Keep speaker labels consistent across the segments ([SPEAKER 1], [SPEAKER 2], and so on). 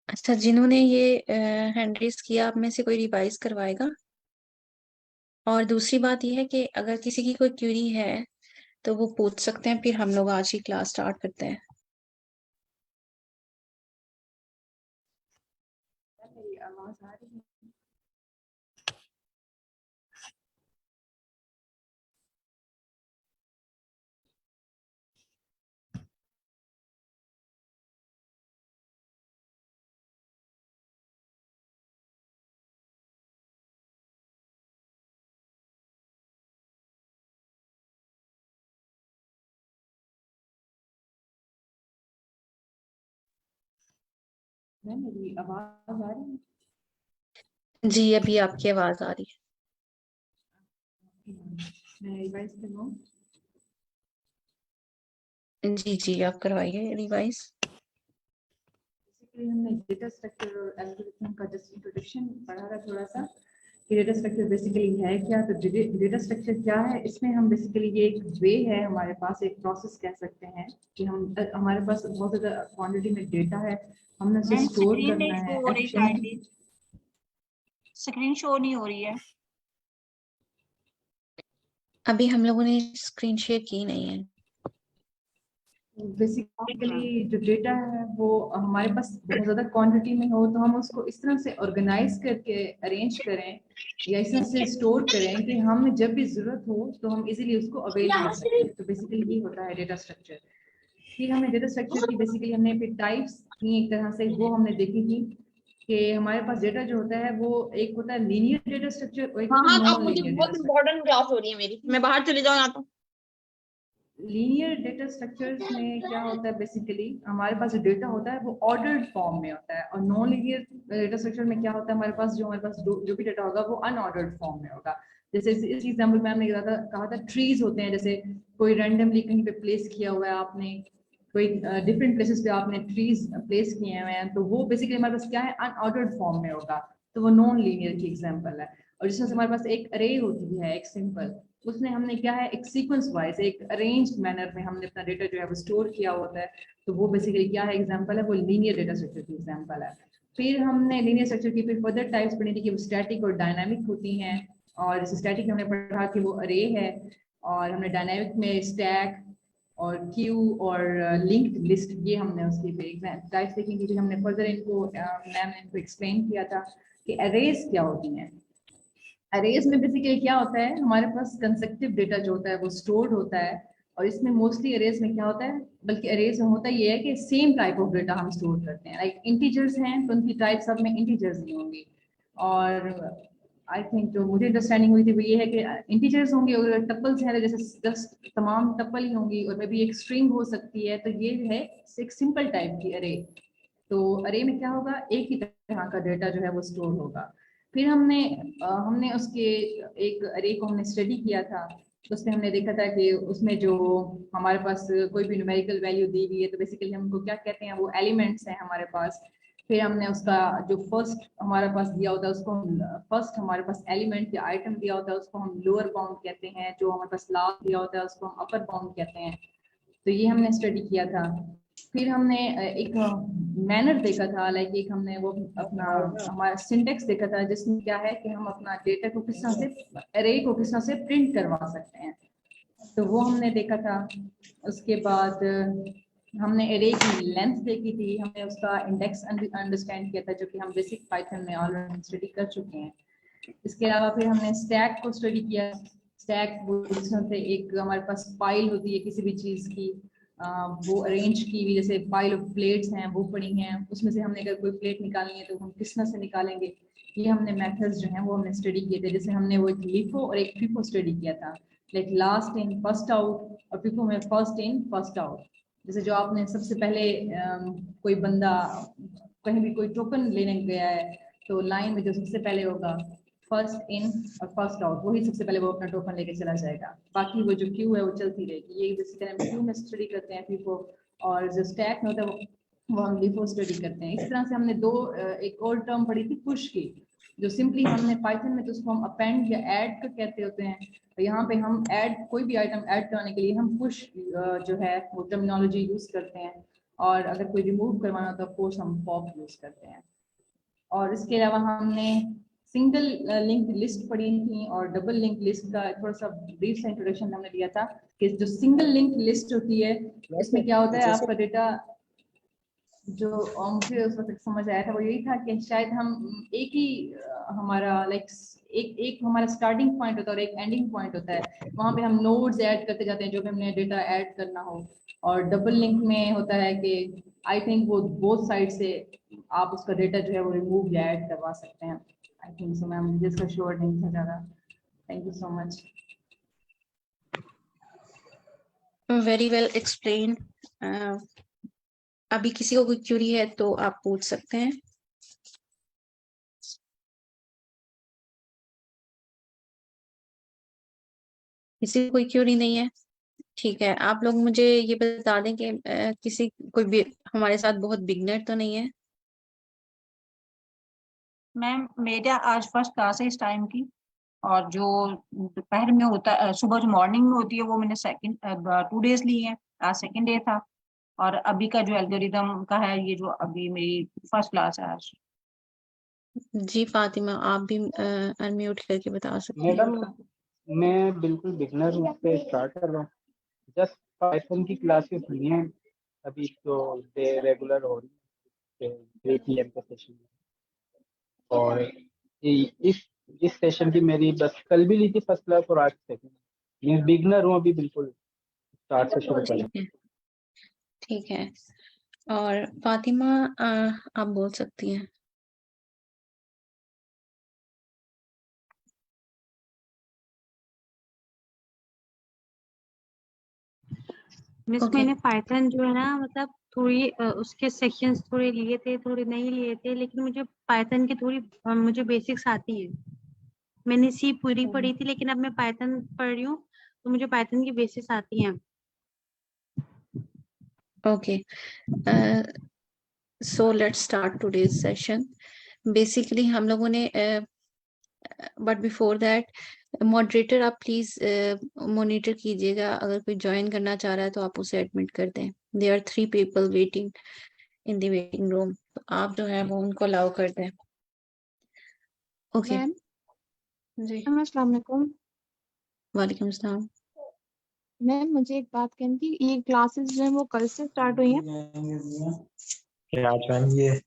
[SPEAKER 1] अच्छा, जिन्होंने ये हैंड रेज किया, आप में से कोई रिवाइज करवाएगा? और दूसरी बात यह है कि अगर किसी की कोई क्यूरी है तो वो पूछ सकते हैं, फिर हम लोग आज ही क्लास स्टार्ट करते हैं।
[SPEAKER 2] मेरी आवाज आ रही है? मेरी आवाज आ रही है?
[SPEAKER 1] जी, अभी आपकी आवाज आ रही
[SPEAKER 2] मैं रिवाइज करवाऊँ?
[SPEAKER 1] है। जी जी, आप करवाइए रिवाइज।
[SPEAKER 2] बेसिकली हमने डेटा स्ट्रक्चर और एल्गोरिथम का जस्ट इंट्रोडक्शन पढ़ा था थोड़ा सा कि डेटा स्ट्रक्चर बेसिकली है क्या। तो डेटा स्ट्रक्चर क्या है, इसमें हम बेसिकली ये एक वे है हमारे पास, एक प्रोसेस कह सकते हैं कि हम हमारे पास बहुत ज़्यादा क्वांटिटी में डेटा है, हमने उसे स्टोर
[SPEAKER 3] स्क्रीन नहीं
[SPEAKER 2] करना
[SPEAKER 3] शो
[SPEAKER 2] है
[SPEAKER 3] हो रही,
[SPEAKER 2] एफिशिएंटली।
[SPEAKER 3] स्क्रीन शो नहीं हो रही है।
[SPEAKER 1] अभी हम लोगों ने स्क्रीन शेयर की नहीं है।
[SPEAKER 2] बेसिकली जो डेटा है वो हमारे पास बहुत ज़्यादा क्वांटिटी में हो तो हम उसको इस तरह से ऑर्गेनाइज करके अरेंज करें या इस तरह से स्टोर करें कि हमें जब भी ज़रूरत हो तो हम इजीली उसको अवेल कर सकें। तो बेसिकली ये होता है डेटा स्ट्रक्चर। फिर हमने डेटा स्ट्रक्चर की बेसिकली हमने फिर टाइप्स की एक तरह से, वो हमने देखी थी कि हमारे पास डेटा जो होता है वो एक होता है लीनियर डेटा स्ट्रक्चर और एक
[SPEAKER 3] हाँ
[SPEAKER 2] होता है
[SPEAKER 3] हाँ, अब
[SPEAKER 2] नॉन
[SPEAKER 3] मुझे
[SPEAKER 2] लीनियर डेटा
[SPEAKER 3] बहुत
[SPEAKER 2] स्ट्रक्चर।
[SPEAKER 3] इंपॉर्टेंट क्लास हो रही है मेरी, मैं बाहर चली जाऊँ या तो।
[SPEAKER 2] लीनियर डेटा स्ट्रक्चर्स में क्या होता है, बेसिकली हमारे पास जो डेटा होता है वो ऑर्डर्ड फॉर्म में होता है, और नॉन लीनियर डेटा स्ट्रक्चर में क्या होता है, हमारे पास जो भी डेटा होगा वो अनऑर्डर्ड फॉर्म में होगा। जैसे इस एग्जांपल में हमने कहा था ट्रीज होते हैं, जैसे कोई रैंडमली कहीं पे प्लेस किया हुआ है आपने, कोई डिफरेंट प्लेसेस पे आपने ट्रीज प्लेस किए हुए हैं, तो वो बेसिकली हमारे पास क्या है, अनऑर्डर्ड फॉर्म में होगा, तो वो नॉन लीनियर की एग्जांपल है। और जिसमें हमारे पास एक अरे होती है, एक सिंपल, उसने हमने क्या है एक सीक्वेंस वाइज एक अरेंज्ड मैनर में हमने अपना डेटा जो है वो स्टोर किया होता है, तो वो बेसिकली क्या है एग्जांपल है, वो लीनियर डेटा स्ट्रक्चर की एग्जांपल है। फिर हमने लीनियर स्ट्रक्चर की फिर फर्दर टाइप्स पढ़ी थी कि वो स्टैटिक और डायनामिक होती हैं। और जैसे स्टैटिक हमने पढ़ा कि वो अरे है, और हमने डायनामिक में स्टैक और क्यू और लिंक्ड लिस्ट, ये हमने उसकी टाइप्स देखी थी। फिर हमने फर्दर इनको मैम ने इनको एक्सप्लेन किया था कि अरेज क्या होती हैं। अरेज में बेसिकली क्या होता है, हमारे पास कंसेक्टिव डेटा जो होता है वो स्टोर्ड होता है, और इसमें मोस्टली अरेज में क्या होता है, बल्कि अरेज में होता ये है कि सेम टाइप ऑफ डेटा हम स्टोर करते हैं। लाइक इंटीजर्स हैं तो उनकी टाइप सब में इंटीजर्स ही होंगी, और आई थिंक जो मुझे अंडरस्टैंडिंग हुई थी वो ये है कि इंटीजर्स होंगे, और टपल्स हैं जैसे 10 तमाम टपल ही होंगी, और मे भी एक स्ट्रिंग हो सकती है, तो ये है एक सिंपल टाइप की अरे। तो अरे में क्या होगा, एक ही तरह का डेटा जो है वो स्टोर होगा। फिर हमने उसके एक अरे को हमने स्टडी किया था, तो उसमें हमने देखा था कि उसमें जो हमारे पास कोई भी न्यूमेरिकल वैल्यू दी हुई है तो बेसिकली हम उनको क्या कहते हैं, वो एलिमेंट्स हैं हमारे पास। फिर हमने उसका जो फर्स्ट हमारे पास दिया होता है उसको हम, फर्स्ट हमारे पास एलिमेंट या आइटम दिया होता है उसको हम लोअर बाउंड कहते हैं, जो हमारे पास लास्ट दिया होता है उसको हम अपर बाउंड कहते हैं। तो ये हमने स्टडी किया था। फिर हमने एक मैनर देखा था, लाइक एक हमने वो अपना हमारा सिंटेक्स देखा था, जिसमें क्या है कि हम अपना डेटा को किस तरह से, अरे को किस तरह से प्रिंट करवा सकते हैं, तो वो हमने देखा था। उसके बाद हमने एरे की लेंथ देखी थी, हमने उसका इंडेक्स अंडरस्टैंड किया था, जो कि हम बेसिक पाइथन में ऑलरेडी स्टडी कर चुके हैं। इसके अलावा फिर हमने स्टैक को स्टडी किया। स्टैक वो जिसमें से एक हमारे पास फाइल होती है किसी भी चीज़ की, वो अरेंज की हुई, जैसे फाइल ऑफ प्लेट्स हैं वो पड़ी हैं, उसमें से हमने अगर कोई प्लेट निकालनी है तो हम किस तरह से निकालेंगे, ये हमने मेथड्स जो हैं वो हमने स्टडी किए थे। जैसे हमने वो एक लिफो और एक फिफो स्टडी किया था, like last in first out, और फिफो में फर्स्ट इन फर्स्ट आउट। जैसे जो आपने सबसे पहले कोई बंदा कहीं भी कोई टोकन लेने गया है, तो लाइन में जो सबसे पहले होगा फर्स्ट इन और फर्स्ट आउट, वही सबसे पहले वो अपना टोकन लेके चला जाएगा, बाकी वो जो क्यू है वो चलती रहेगी। ये बेसिकली हम क्यू में स्टडी करते हैं फिफो, और जो स्टैक में होता है वो हम लिफो स्टडी करते हैं। इस तरह से हमने एक और टर्म पढ़ी थी पुश की, जो सिंपली हमने पाइथन में तो उसको हम अपेंड या ऐड का कहते होते हैं, तो यहाँ पे हम ऐड कोई भी आइटम ऐड कराने के लिए हम पुश जो है वो टर्मिनोलॉजी यूज करते हैं। और अगर कोई रिमूव करवाना हो तो ऑफकोर्स हम पॉप यूज करते हैं। और इसके अलावा हमने सिंगल लिंक लिस्ट पढ़ी थी और डबल लिंक लिस्ट का थोड़ा सा ब्रीफ सा इंट्रोडक्शन हमने दिया था कि जो सिंगल लिंक लिस्ट होती है इसमें क्या होता है, आपका डेटा जो मुझे उस वक्त समझ आया था वो यही था कि शायद हम एक ही हमारा लाइक एक हमारा स्टार्टिंग पॉइंट होता है और एक एंडिंग पॉइंट होता है, वहाँ पे हम नोड्स ऐड करते जाते हैं जो भी हमने डेटा ऐड करना हो। और डबल लिंक में होता है कि आई थिंक वो बोथ साइड से आप उसका डेटा जो है वो रिमूव या ऐड करवा सकते हैं। आई थिंक सो मैम, जिसका श्योर नहीं था ज़्यादा। Thank you so much.
[SPEAKER 1] Very well explain. अभी किसी को कोई क्यूरी है तो आप पूछ सकते हैं। किसी को कोई क्यूरी नहीं है? ठीक है, आप लोग मुझे ये बता दें कि किसी कोई हमारे साथ बहुत बिगनर तो नहीं है?
[SPEAKER 3] मैम मेरा आज फर्स्ट क्लास है इस टाइम की, और जो दोपहर में होता है, सुबह जो मॉर्निंग में होती है वो मैंने सेकंड 2 डेज ली है। आज सेकंड डे था, और अभी का जो एल्गोरिदम का है ये जो अभी मेरी फर्स्ट क्लास है आज।
[SPEAKER 1] जी फातिमा, आप भी अनम्यूट करके बता सकते हैं।
[SPEAKER 4] मैडम मैं बिल्कुल बिगनर हूँ, पे स्टार्ट कर रहा हूँ। जस्ट पाइथन की क्लासेस हुई हैं अभी तो डे रेगुलर हो रही है 3 PM के सेशन में। और इस सेशन की मेरी बस कल भी ली थी फर्स्ट क्लास और आज सेकंड। मैं बिगनर हूँ अभी, बिल्कुल स्टार्ट से शुरू करें।
[SPEAKER 1] ठीक है, ठीक है। और फातिमा आप बोल सकती हैं।
[SPEAKER 5] मिस
[SPEAKER 1] ओके,
[SPEAKER 5] मैंने पाइथन जो है ना, मतलब थोड़ी उसके सेक्शंस थोड़े लिए थे, थोड़े नहीं लिए थे, लेकिन मुझे पाइथन की थोड़ी मुझे बेसिक्स आती है। मैंने सी पूरी पढ़ी थी, लेकिन अब मैं पाइथन पढ़ रही हूँ, तो मुझे पाइथन की बेसिक्स आती हैं।
[SPEAKER 1] Okay. So let's start today's session. Basically हम लोगों ने बट बिफोर दैट मॉडरेटर आप प्लीज मॉनिटर कीजिएगा, अगर कोई ज्वाइन करना चाह रहा है तो आप उसे एडमिट कर दें। There are 3 people waiting in the waiting room, तो आप जो है वो उनको अलाउ कर दें। ओके
[SPEAKER 5] मैम
[SPEAKER 1] जी,
[SPEAKER 5] अस्सलाम वालेकुम।
[SPEAKER 1] वालेकुम सलाम।
[SPEAKER 5] मैम मुझे एक बात कहनी थी, ये क्लासेस जो है वो कल से स्टार्ट हुई हैं?
[SPEAKER 6] क्या मैम ये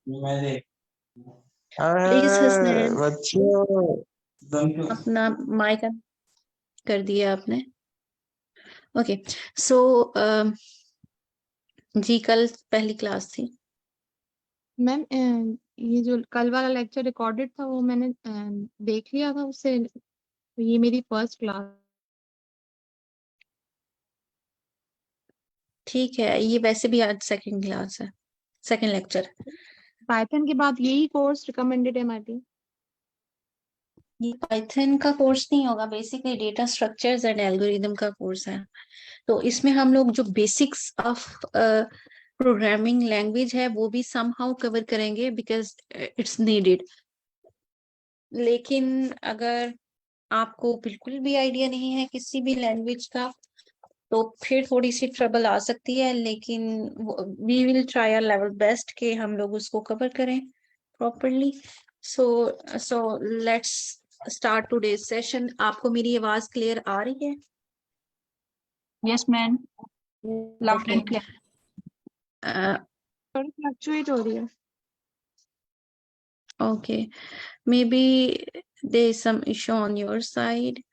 [SPEAKER 1] प्लीज हसनैन
[SPEAKER 6] बच्चों
[SPEAKER 1] अपना माइक कर दिया आपने? ओके। सो जी कल पहली क्लास थी।
[SPEAKER 5] मैम ये जो कल वाला लेक्चर रिकॉर्डेड था वो मैंने देख लिया था उससे, तो ये मेरी फर्स्ट क्लास।
[SPEAKER 1] ठीक है, ये वैसे भी आज सेकंड क्लास है, सेकंड लेक्चर।
[SPEAKER 5] पाइथन के बाद यही कोर्स रिकमेंडेड है हमारी?
[SPEAKER 1] ये पाइथन का कोर्स नहीं होगा, basically data structures and algorithm का कोर्स है। तो इसमें हम लोग जो बेसिक्स ऑफ प्रोग्रामिंग लैंग्वेज है वो भी समहाउ कवर करेंगे बिकॉज इट्स नीडेड। लेकिन अगर आपको बिल्कुल भी आइडिया नहीं है किसी भी लैंग्वेज का तो फिर थोड़ी सी ट्रबल आ सकती है, लेकिन we will try our level best कि हम लोग उसको कवर करें properly. So so let's start today's session. आपको मेरी आवाज क्लियर आ रही है?
[SPEAKER 3] Yes ma'am, loud
[SPEAKER 1] okay.
[SPEAKER 3] And clear.
[SPEAKER 5] थोड़ी फ्लक्चुएट हो रही है।
[SPEAKER 1] Okay, maybe there is some issue on your side.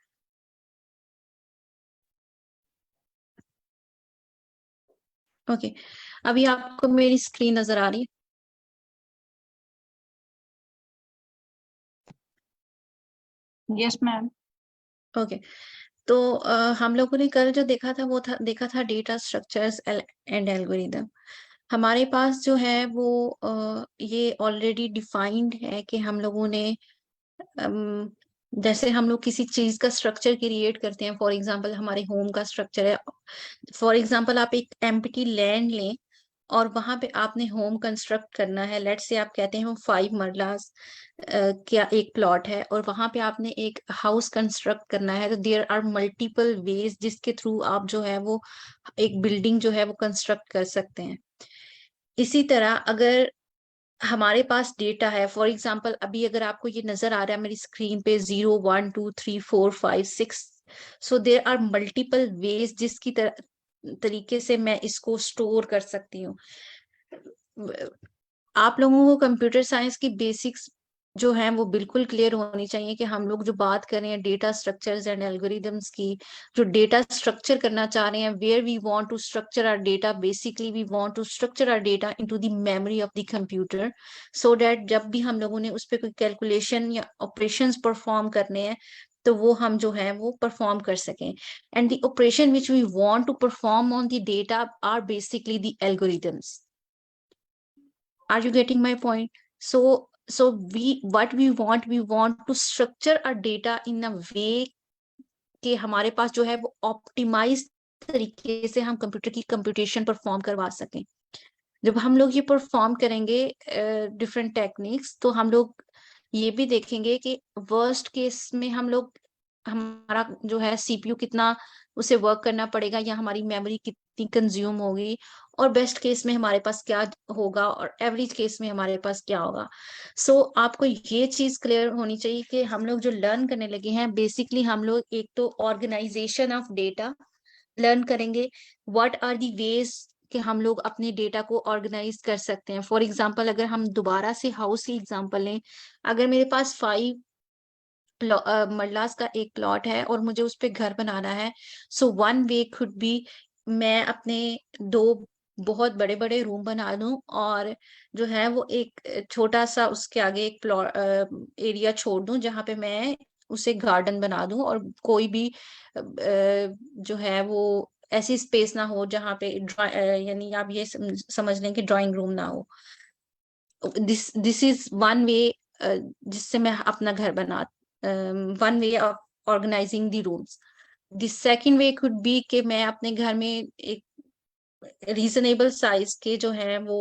[SPEAKER 1] Okay, अभी आपको मेरी स्क्रीन नजर आ रही है?
[SPEAKER 3] Yes ma'am.
[SPEAKER 1] ओके। तो हम लोगों ने कल जो देखा था वो देखा था डेटा स्ट्रक्चर्स एंड एल्गोरिदम। हमारे पास जो है वो ये ऑलरेडी डिफाइंड है कि हम लोगों ने जैसे हम लोग किसी चीज का स्ट्रक्चर क्रिएट करते हैं, फॉर एग्जांपल हमारे होम का स्ट्रक्चर है। फॉर एग्जांपल आप एक एम्प्टी लैंड लें और वहां पे आपने होम कंस्ट्रक्ट करना है। लेट्स से आप कहते हैं 5 मरलास क्या एक प्लॉट है और वहां पे आपने एक हाउस कंस्ट्रक्ट करना है। तो देयर आर मल्टीपल वेज जिसके थ्रू आप जो है वो एक बिल्डिंग जो है वो कंस्ट्रक्ट कर सकते हैं। इसी तरह अगर हमारे पास डेटा है, फॉर एग्जांपल अभी अगर आपको ये नजर आ रहा है मेरी स्क्रीन पे 0 1 2 3 4 5 6, so there are multiple ways जिसकी तरीके से मैं इसको स्टोर कर सकती हूँ। आप लोगों को कंप्यूटर साइंस की बेसिक्स जो है वो बिल्कुल क्लियर होनी चाहिए कि हम लोग जो बात कर रहे हैं डेटा स्ट्रक्चर्स एंड एल्गोरिदम्स की, जो डेटा स्ट्रक्चर करना चाह रहे हैं, where we want to structure our data, basically we want to structure our data into the memory of the computer, so that जब भी हम लोगों ने उस पर कोई कैलकुलेशन या ऑपरेशंस परफॉर्म करने हैं तो वो हम जो है वो परफॉर्म कर सकें। And the operation which we want to perform on the data are basically the algorithms. Are you getting my point? So we want to structure our data in a way कि हमारे पास जो है वो optimise तरीके से हम computer की computation perform करवा सकें। जब हम लोग ये परफॉर्म करेंगे डिफरेंट टेक्निक्स, तो हम लोग ये भी देखेंगे कि वर्स्ट केस में हम लोग हमारा जो है सीपीयू कितना उसे वर्क करना पड़ेगा या हमारी मेमोरी कितनी कंज्यूम होगी, और बेस्ट केस में हमारे पास क्या होगा और एवरेज केस में हमारे पास क्या होगा। सो आपको ये चीज क्लियर होनी चाहिए कि हम लोग जो लर्न करने लगे हैं बेसिकली हम लोग एक तो ऑर्गेनाइजेशन ऑफ डेटा लर्न करेंगे, व्हाट आर दी वेज कि हम लोग अपने डेटा को ऑर्गेनाइज कर सकते हैं। फॉर एग्जाम्पल अगर हम दोबारा से हाउस की एग्जाम्पल लें, अगर मेरे पास 5 मरलास का एक प्लॉट है और मुझे उस पर घर बनाना है, so one way could B मैं अपने 2 बहुत बड़े बड़े रूम बना दूं और जो है वो एक छोटा सा उसके आगे एक प्लॉट एरिया छोड़ दूं जहां पे मैं उसे गार्डन बना दूं, और कोई भी जो है वो ऐसी स्पेस ना हो जहां पे यानी आप ये समझ लें कि ड्राइंग रूम ना हो। दिस इज वन वे जिससे मैं अपना घर बना, one way of organizing the rooms. The second way could be कि मैं अपने घर में एक रीजनेबल साइज के जो है वो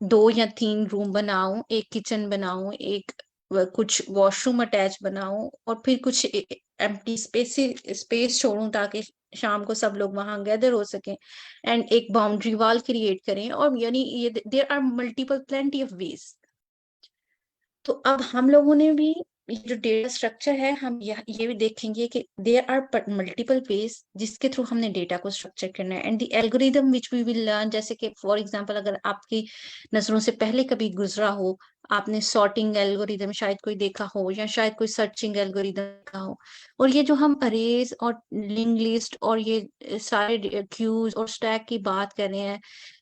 [SPEAKER 1] 2 या 3 रूम बनाऊं, एक किचन बनाऊं, एक कुछ वॉशरूम अटैच बनाऊं, और फिर कुछ एम्प्टी स्पेस छोड़ूं ताकि शाम को सब लोग वहां गैदर हो सकें, एंड एक बाउंड्री वॉल क्रिएट करें। और यानी ये there are multiple plenty of ways. तो अब हम लोगों ने भी ये जो डेटा स्ट्रक्चर है हम ये भी देखेंगे कि देयर आर मल्टीपल वेज जिसके थ्रू हमने डेटा को स्ट्रक्चर करना है, and the algorithm which we will learn, जैसे कि फॉर एग्जांपल अगर आपकी नजरों से पहले कभी गुजरा हो, आपने सॉर्टिंग एल्गोरिदम शायद कोई देखा हो या शायद कोई सर्चिंग एल्गोरिदम देखा हो। और ये जो हम अरेज और लिंक लिस्ट और ये सारे क्यूज और स्टैक की बात कर रहे हैं,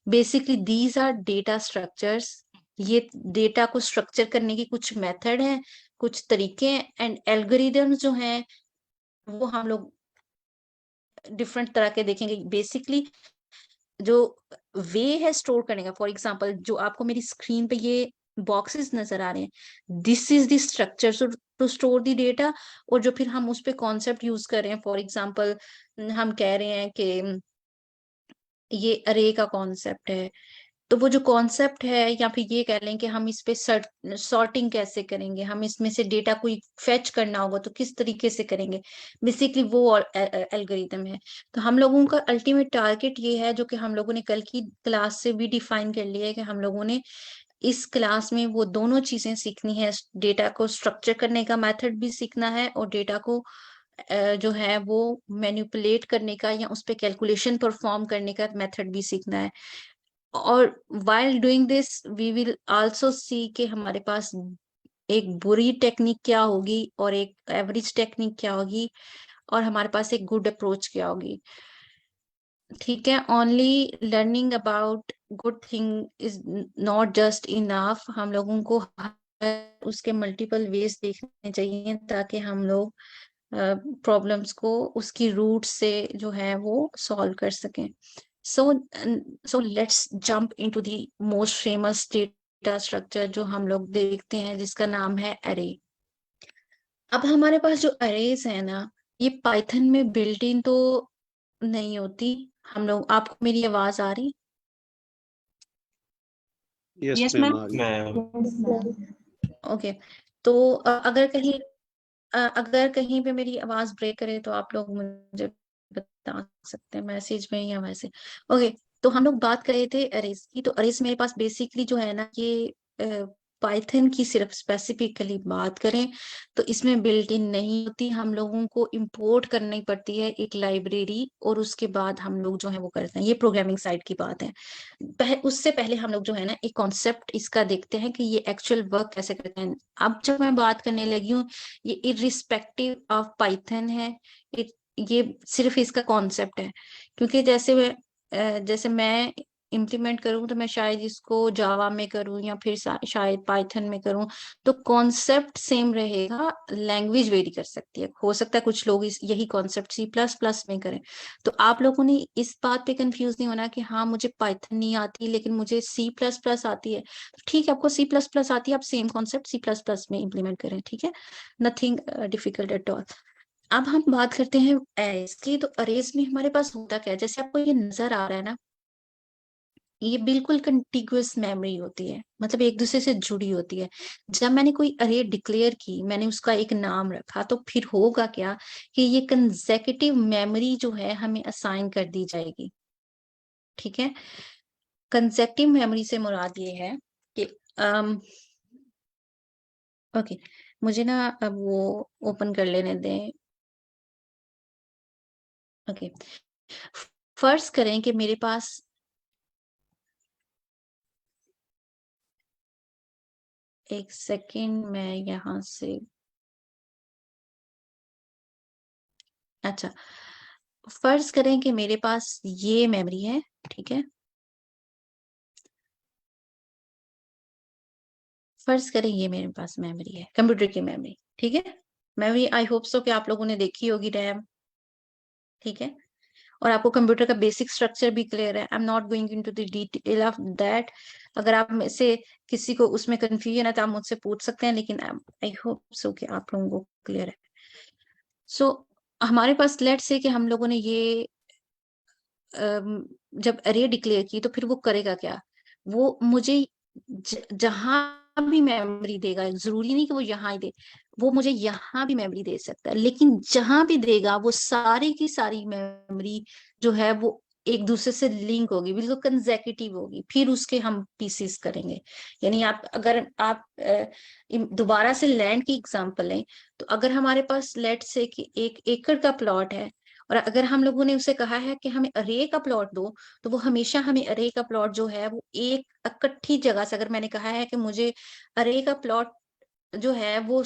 [SPEAKER 1] basically these are data structures. ये डेटा को स्ट्रक्चर करने की कुछ मेथड हैं, कुछ तरीके हैं, एंड एल्गोरिदम्स जो हैं वो हम लोग डिफरेंट तरह के देखेंगे। बेसिकली जो वे है स्टोर करने का, फॉर एग्जांपल जो आपको मेरी स्क्रीन पे ये बॉक्सेस नजर आ रहे हैं, this is the structure to store the data. और जो फिर हम उस पे कॉन्सेप्ट यूज कर रहे हैं, फॉर एग्जांपल हम कह रहे हैं कि ये अरे का कॉन्सेप्ट है, तो वो जो कॉन्सेप्ट है, या फिर ये कह लें कि हम इस पे सॉर्टिंग कैसे करेंगे, हम इसमें से डेटा को फेच करना होगा तो किस तरीके से करेंगे, बेसिकली वो एल्गोरिदम है। तो हम लोगों का अल्टीमेट टारगेट ये है, जो कि हम लोगों ने कल की क्लास से भी डिफाइन कर लिया है, कि हम लोगों ने इस क्लास में वो दोनों चीजें सीखनी है, डेटा को स्ट्रक्चर करने का मेथड भी सीखना है और डेटा को जो है वो मैनिपुलेट करने का या उस पे कैलकुलेशन परफॉर्म करने का मेथड भी सीखना है। और while doing this we will also see कि हमारे पास एक बुरी टेक्निक क्या होगी और एक एवरेज टेक्निक क्या होगी और हमारे पास एक गुड अप्रोच क्या होगी। ठीक है, only learning about good thing is not just enough, हम लोगों को उसके मल्टीपल वेज देखने चाहिए ताकि हम लोग प्रॉब्लम्स को उसकी रूट से जो है वो सॉल्व कर सकें। So let's jump into the most famous data structure जो हम लोग देखते हैं, जिसका नाम है array। अब हमारे पास जो arrays है ना, ये पाइथन में बिल्ट इन तो नहीं होती। हम लोग, आपको मेरी आवाज आ रही?
[SPEAKER 3] Yes ma'am.
[SPEAKER 1] ओके, तो अगर कहीं पे मेरी आवाज ब्रेक करे तो आप लोग मुझे बता सकते हैं मैसेज में या वैसे। ओके, तो हम लोग बात कर रहे थे अरेज की। तो अरेज मेरे पास बेसिकली जो है ना, ये पाइथन की सिर्फ स्पेसिफिकली बात करें तो इसमें बिल्ट इन नहीं होती, हम लोगों को इंपोर्ट करनी पड़ती है एक लाइब्रेरी, और उसके बाद हम लोग जो है वो करते हैं। ये प्रोग्रामिंग साइड की बात है। उससे पहले हम लोग जो है ना एक कॉन्सेप्ट इसका देखते हैं कि ये एक्चुअल वर्क कैसे करते हैं। अब जब मैं बात करने लगी हूँ, ये इरिस्पेक्टिव ऑफ पाइथन है, ये सिर्फ इसका कॉन्सेप्ट है। क्योंकि जैसे मैं इम्प्लीमेंट करूं तो मैं शायद इसको जावा में करूं या फिर शायद पाइथन में करूं, तो कॉन्सेप्ट सेम रहेगा, लैंग्वेज वेरी कर सकती है। हो सकता है कुछ लोग यही कॉन्सेप्ट C++ में करें। तो आप लोगों ने इस बात पे कंफ्यूज नहीं होना कि हाँ मुझे पाइथन नहीं आती लेकिन मुझे C++ आती है। तो ठीक है, आपको C++ आती है, आप सेम कॉन्सेप्ट C++ में इम्प्लीमेंट करें, ठीक है, नथिंग डिफिकल्ट एट ऑल। अब हम बात करते हैं अरेज की। तो अरेज में हमारे पास होता क्या है, जैसे आपको ये नजर आ रहा है ना, ये बिल्कुल कंटिग्यूअस मेमोरी होती है, मतलब एक दूसरे से जुड़ी होती है। जब मैंने कोई अरे डिक्लेयर की, मैंने उसका एक नाम रखा, तो फिर होगा क्या कि ये कंसेक्यूटिव मेमोरी जो है हमें असाइन कर दी जाएगी। ठीक है, कंसेक्यूटिव मेमोरी से मुराद ये है कि ओके, मुझे ना अब वो ओपन कर लेने दें। ओके, फर्ज करें कि मेरे पास एक सेकंड, मैं यहां से, अच्छा, फर्ज करें कि मेरे पास ये मेमोरी है, ठीक है, फर्ज करें ये मेरे पास मेमोरी है, कंप्यूटर की मेमोरी, ठीक है। मेमोरी आई होप सो कि आप लोगों ने देखी होगी, रैम, ठीक है, और आपको कंप्यूटर का बेसिक स्ट्रक्चर भी क्लियर है। I am not going into the detail of that. अगर आप में से किसी को उसमें कंफ्यूजन है तो आप मुझसे पूछ सकते हैं, लेकिन आई होप सो कि आप लोगों को क्लियर है। सो हमारे पास लेट से कि हम लोगों ने ये जब अरे डिक्लेयर की, तो फिर वो करेगा क्या, वो मुझे जहां भी मेमोरी देगा, जरूरी नहीं कि वो यहाँ ही दे, वो मुझे यहाँ भी मेमोरी दे सकता है, लेकिन जहां भी देगा वो सारी की सारी मेमोरी जो है वो एक दूसरे से लिंक होगी, बिल्कुल कंसेक्यूटिव होगी, फिर उसके हम पीसीस करेंगे। यानी अगर आप दोबारा से लैंड की एग्जांपल लें, तो अगर हमारे पास लेट से कि 1 एकड़ का प्लॉट है, और अगर हम लोगों ने उसे कहा है कि हमें अरे का प्लॉट दो, तो वो हमेशा हमें अरे का प्लॉट जो है वो एक इकट्ठी जगह से, अगर मैंने कहा है कि मुझे अरे का प्लॉट जो है वो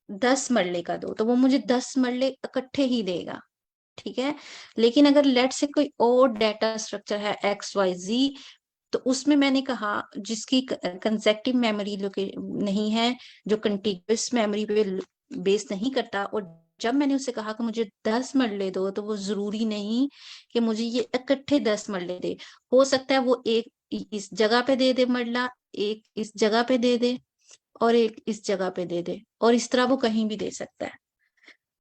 [SPEAKER 1] 10 मरले का दो, तो वो मुझे 10 मरले इकट्ठे ही देगा, ठीक है। लेकिन अगर लेट से कोई और डाटा स्ट्रक्चर है XYZ, तो उसमें मैंने कहा जिसकी कंसेक्टिव मेमोरी नहीं है, जो कंटिग्यूअस मेमोरी पे बेस नहीं करता, और जब मैंने उसे कहा कि मुझे 10 मरले दो, तो वो जरूरी नहीं कि मुझे ये इकट्ठे 10 मरले दे। हो सकता है वो एक इस जगह पे दे दे मरला, एक इस जगह पे दे दे, और एक इस जगह पे दे दे, और इस तरह वो कहीं भी दे सकता है।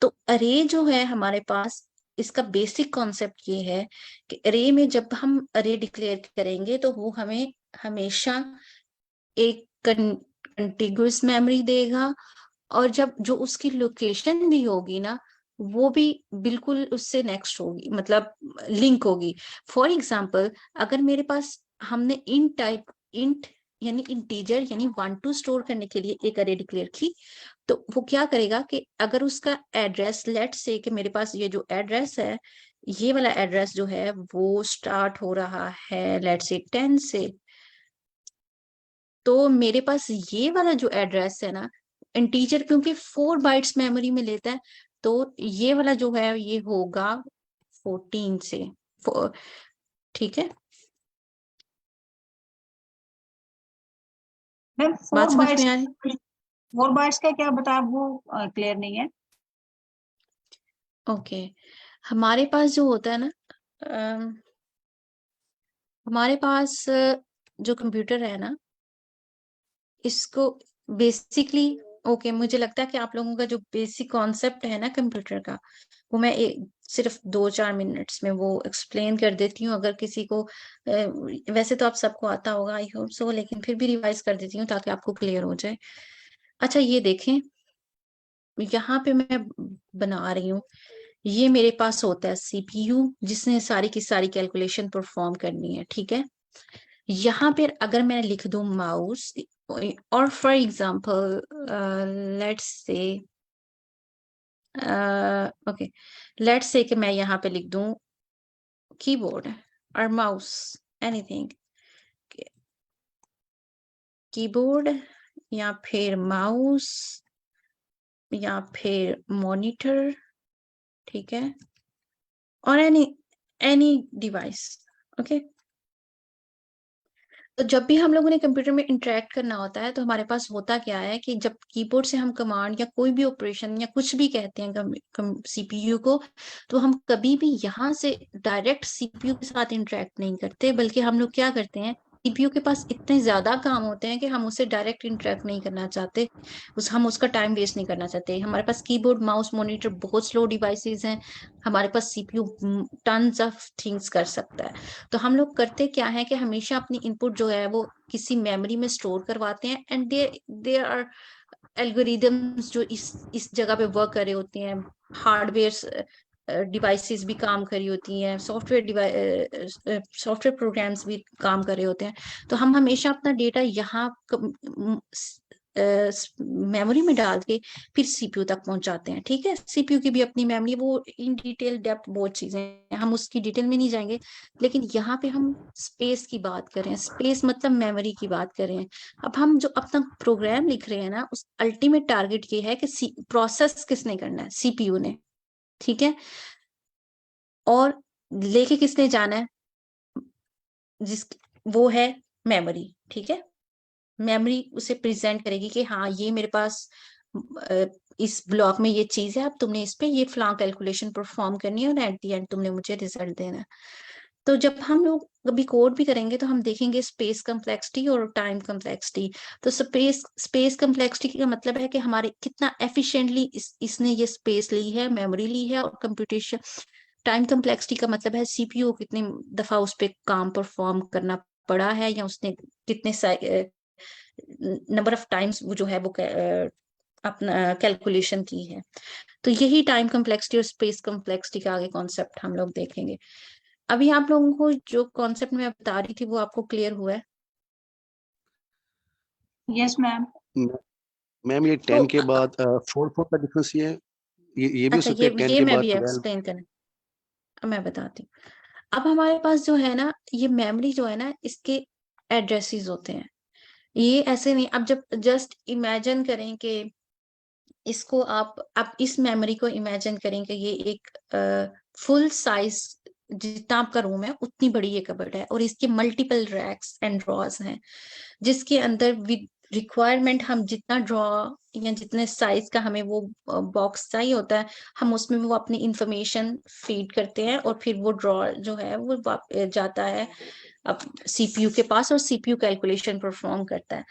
[SPEAKER 1] तो अरे जो है हमारे पास, इसका बेसिक कॉन्सेप्ट ये है कि अरे में जब हम अरे डिक्लेयर करेंगे तो वो हमें हमेशा एक कंटिग्यूअस मेमोरी देगा, और जब जो उसकी लोकेशन भी होगी ना, वो भी बिल्कुल उससे नेक्स्ट होगी, मतलब लिंक होगी। फॉर एग्जाम्पल, अगर मेरे पास हमने इंट यानी इंटीजर यानी 1 2 स्टोर करने के लिए एक अरे डिक्लेयर की, तो वो क्या करेगा कि अगर उसका एड्रेस, लेट से कि मेरे पास ये जो एड्रेस है, ये वाला एड्रेस जो है वो स्टार्ट हो रहा है लेट से 10 से, तो मेरे पास ये वाला जो एड्रेस है ना, इंटीजर क्योंकि 4 बाइट्स मेमोरी में लेता है, तो ये वाला जो है ये होगा 14 से, ठीक है।
[SPEAKER 3] मैम
[SPEAKER 1] बात समझ में आ रही?
[SPEAKER 3] 4 बाइट्स का क्या बताया वो क्लियर नहीं है।
[SPEAKER 1] ओके, हमारे पास जो होता है ना, अम, हमारे पास जो कंप्यूटर है ना, इसको बेसिकली, ओके, मुझे लगता है कि आप लोगों का जो बेसिक कॉन्सेप्ट है ना कंप्यूटर का, वो मैं सिर्फ 2 4 मिनट्स में वो एक्सप्लेन कर देती हूँ। अगर किसी को वैसे तो आप सबको आता होगा आई होप सो, लेकिन फिर भी रिवाइज कर देती हूँ ताकि आपको क्लियर हो जाए। अच्छा, ये देखें, यहाँ पे मैं बना रही हूँ, ये मेरे पास होता है सीपीयू, जिसने सारी की सारी कैलकुलेशन परफॉर्म करनी है, ठीक है। यहाँ पर अगर मैं लिख दूं माउस, और for example let's say okay, let's say कि मैं यहाँ पे लिख दूं कीबोर्ड और माउस, एनीथिंग, कीबोर्ड या फिर माउस या फिर मॉनिटर, ठीक है, और एनी डिवाइस, ओके। तो जब भी हम लोगों ने कंप्यूटर में इंटरेक्ट करना होता है तो हमारे पास होता क्या है कि जब कीबोर्ड से हम कमांड या कोई भी ऑपरेशन या कुछ भी कहते हैं सीपीयू को, तो हम कभी भी यहाँ से डायरेक्ट सीपीयू के साथ इंटरेक्ट नहीं करते, बल्कि हम लोग क्या करते हैं, सीपीयू के पास इतने ज्यादा काम होते हैं कि हम उससे डायरेक्ट इंटरेक्ट नहीं करना चाहते, हम उसका टाइम वेस्ट नहीं करना चाहते। हमारे पास कीबोर्ड, माउस, मॉनिटर बहुत स्लो डिवाइसेस हैं, हमारे पास सीपीयू टन्स ऑफ थिंग्स कर सकता है। तो हम लोग करते क्या है कि हमेशा अपनी इनपुट जो है वो किसी मेमोरी में स्टोर करवाते हैं, एंड देयर आर एल्गोरिदम्स जो इस जगह पे वर्क कर रहे होते हैं, हार्डवेयर डिवाइसेस भी काम कर रही होती हैं, सॉफ्टवेयर प्रोग्राम्स भी काम कर रहे होते हैं। तो हम हमेशा अपना डेटा यहाँ मेमोरी में डाल के फिर सीपीयू तक पहुंचाते हैं, ठीक है। सीपीयू की भी अपनी मेमोरी, वो इन डिटेल डेप्थ बहुत चीजें हैं, हम उसकी डिटेल में नहीं जाएंगे, लेकिन यहाँ पे हम स्पेस की बात कर रहे हैं, स्पेस मतलब मेमोरी की बात कर रहे हैं। अब हम जो अपना प्रोग्राम लिख रहे हैं ना, उस अल्टीमेट टारगेट ये है कि प्रोसेस किसने करना है, सीपीयू ने, ठीक है, और लेके किसने जाना है, जिस वो है मेमोरी, ठीक है। मेमोरी उसे प्रेजेंट करेगी कि हाँ ये मेरे पास इस ब्लॉक में ये चीज है, अब तुमने इस पे ये फलां कैलकुलेशन परफॉर्म करनी है और एट द एंड तुमने मुझे रिजल्ट देना है। तो जब हम लोग कभी कोड भी करेंगे तो हम देखेंगे स्पेस कम्प्लेक्सिटी और टाइम कम्प्लेक्सिटी। तो स्पेस कम्प्लेक्सिटी का मतलब है कि हमारे कितना एफिशिएंटली इसने ये स्पेस ली है, मेमोरी ली है, और कंप्यूटेशन। टाइम कम्प्लेक्सिटी का मतलब है सीपीयू कितनी दफा उस पर काम परफॉर्म करना पड़ा है, या उसने कितने नंबर ऑफ टाइम्स वो जो है वो अपना कैलकुलेशन की है। तो यही टाइम कम्प्लेक्सिटी और स्पेस कम्प्लेक्सिटी का आगे कॉन्सेप्ट हम लोग देखेंगे। अभी आप लोगों को जो कॉन्सेप्ट मैं बता रही थी वो आपको क्लियर हुआ है?
[SPEAKER 3] Yes ma'am.
[SPEAKER 7] मैम ये
[SPEAKER 1] तो
[SPEAKER 7] 10 के बाद 4 का डिफरेंस ये भी हो
[SPEAKER 1] अच्छा,
[SPEAKER 7] सकता है 10
[SPEAKER 1] ये
[SPEAKER 7] के
[SPEAKER 1] मैं
[SPEAKER 7] बाद
[SPEAKER 1] भी
[SPEAKER 7] 12।
[SPEAKER 1] एक्सप्लेन करना, अब मैं बताती हूँ। अब हमारे पास जो है ना, ये मेमोरी जो है ना, इसके एड्रेसेस होते हैं, ये ऐसे नहीं। अब जब जस्ट इमेजिन करें कि इसको आप इस मेमोरी को इमेजिन करें कि ये एक फुल साइज, जितना आपका रूम है उतनी बड़ी ये कबर्ड है, और इसके मल्टीपल रैक्स एंड ड्रॉर्स हैं, जिसके अंदर विद रिक्वायरमेंट हम जितना ड्रॉ या जितने साइज का हमें वो बॉक्स चाहिए होता है, हम उसमें वो अपनी इंफॉर्मेशन फीड करते हैं, और फिर वो ड्रॉ जो है वो जाता है अब सीपीयू के पास, और सीपीयू कैलकुलेशन परफॉर्म करता है।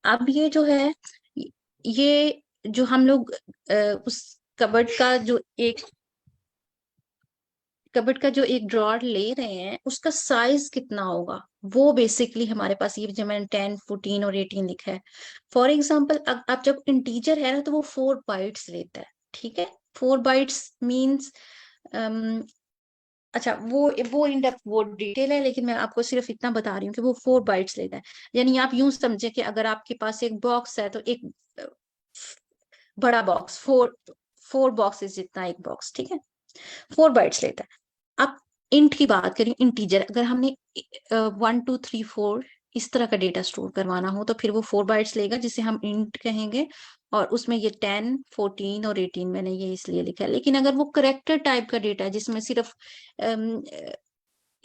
[SPEAKER 1] अब ये जो है, ये जो हम लोग उस कबर्ड का जो एक ड्रॉर ले रहे हैं, उसका साइज कितना होगा, वो बेसिकली हमारे पास ये जो मैंने 10, 14 और 18 लिखा है। फॉर एग्जाम्पल, अब जब इंटीजर है ना तो वो 4 बाइट्स लेता है, ठीक है। 4 बाइट्स मीन्स अच्छा, वो इन डेप्थ वो डिटेल है, लेकिन मैं आपको सिर्फ इतना बता रही हूँ कि वो 4 बाइट्स लेता है। यानी आप यूं समझे कि अगर आपके पास एक बॉक्स है तो एक बड़ा बॉक्स, 4 बॉक्सेस जितना एक बॉक्स, ठीक है, 4 बाइट्स लेता है। अब इंट की बात करें, इंटीजर, अगर हमने 1 2 3 4 इस तरह का डेटा स्टोर करवाना हो तो फिर वो 4 बाइट्स लेगा, जिसे हम इंट कहेंगे, और उसमें ये 10, 14 और 18 मैंने ये इसलिए लिखा है। लेकिन अगर वो करेक्टर टाइप का डेटा है जिसमें सिर्फ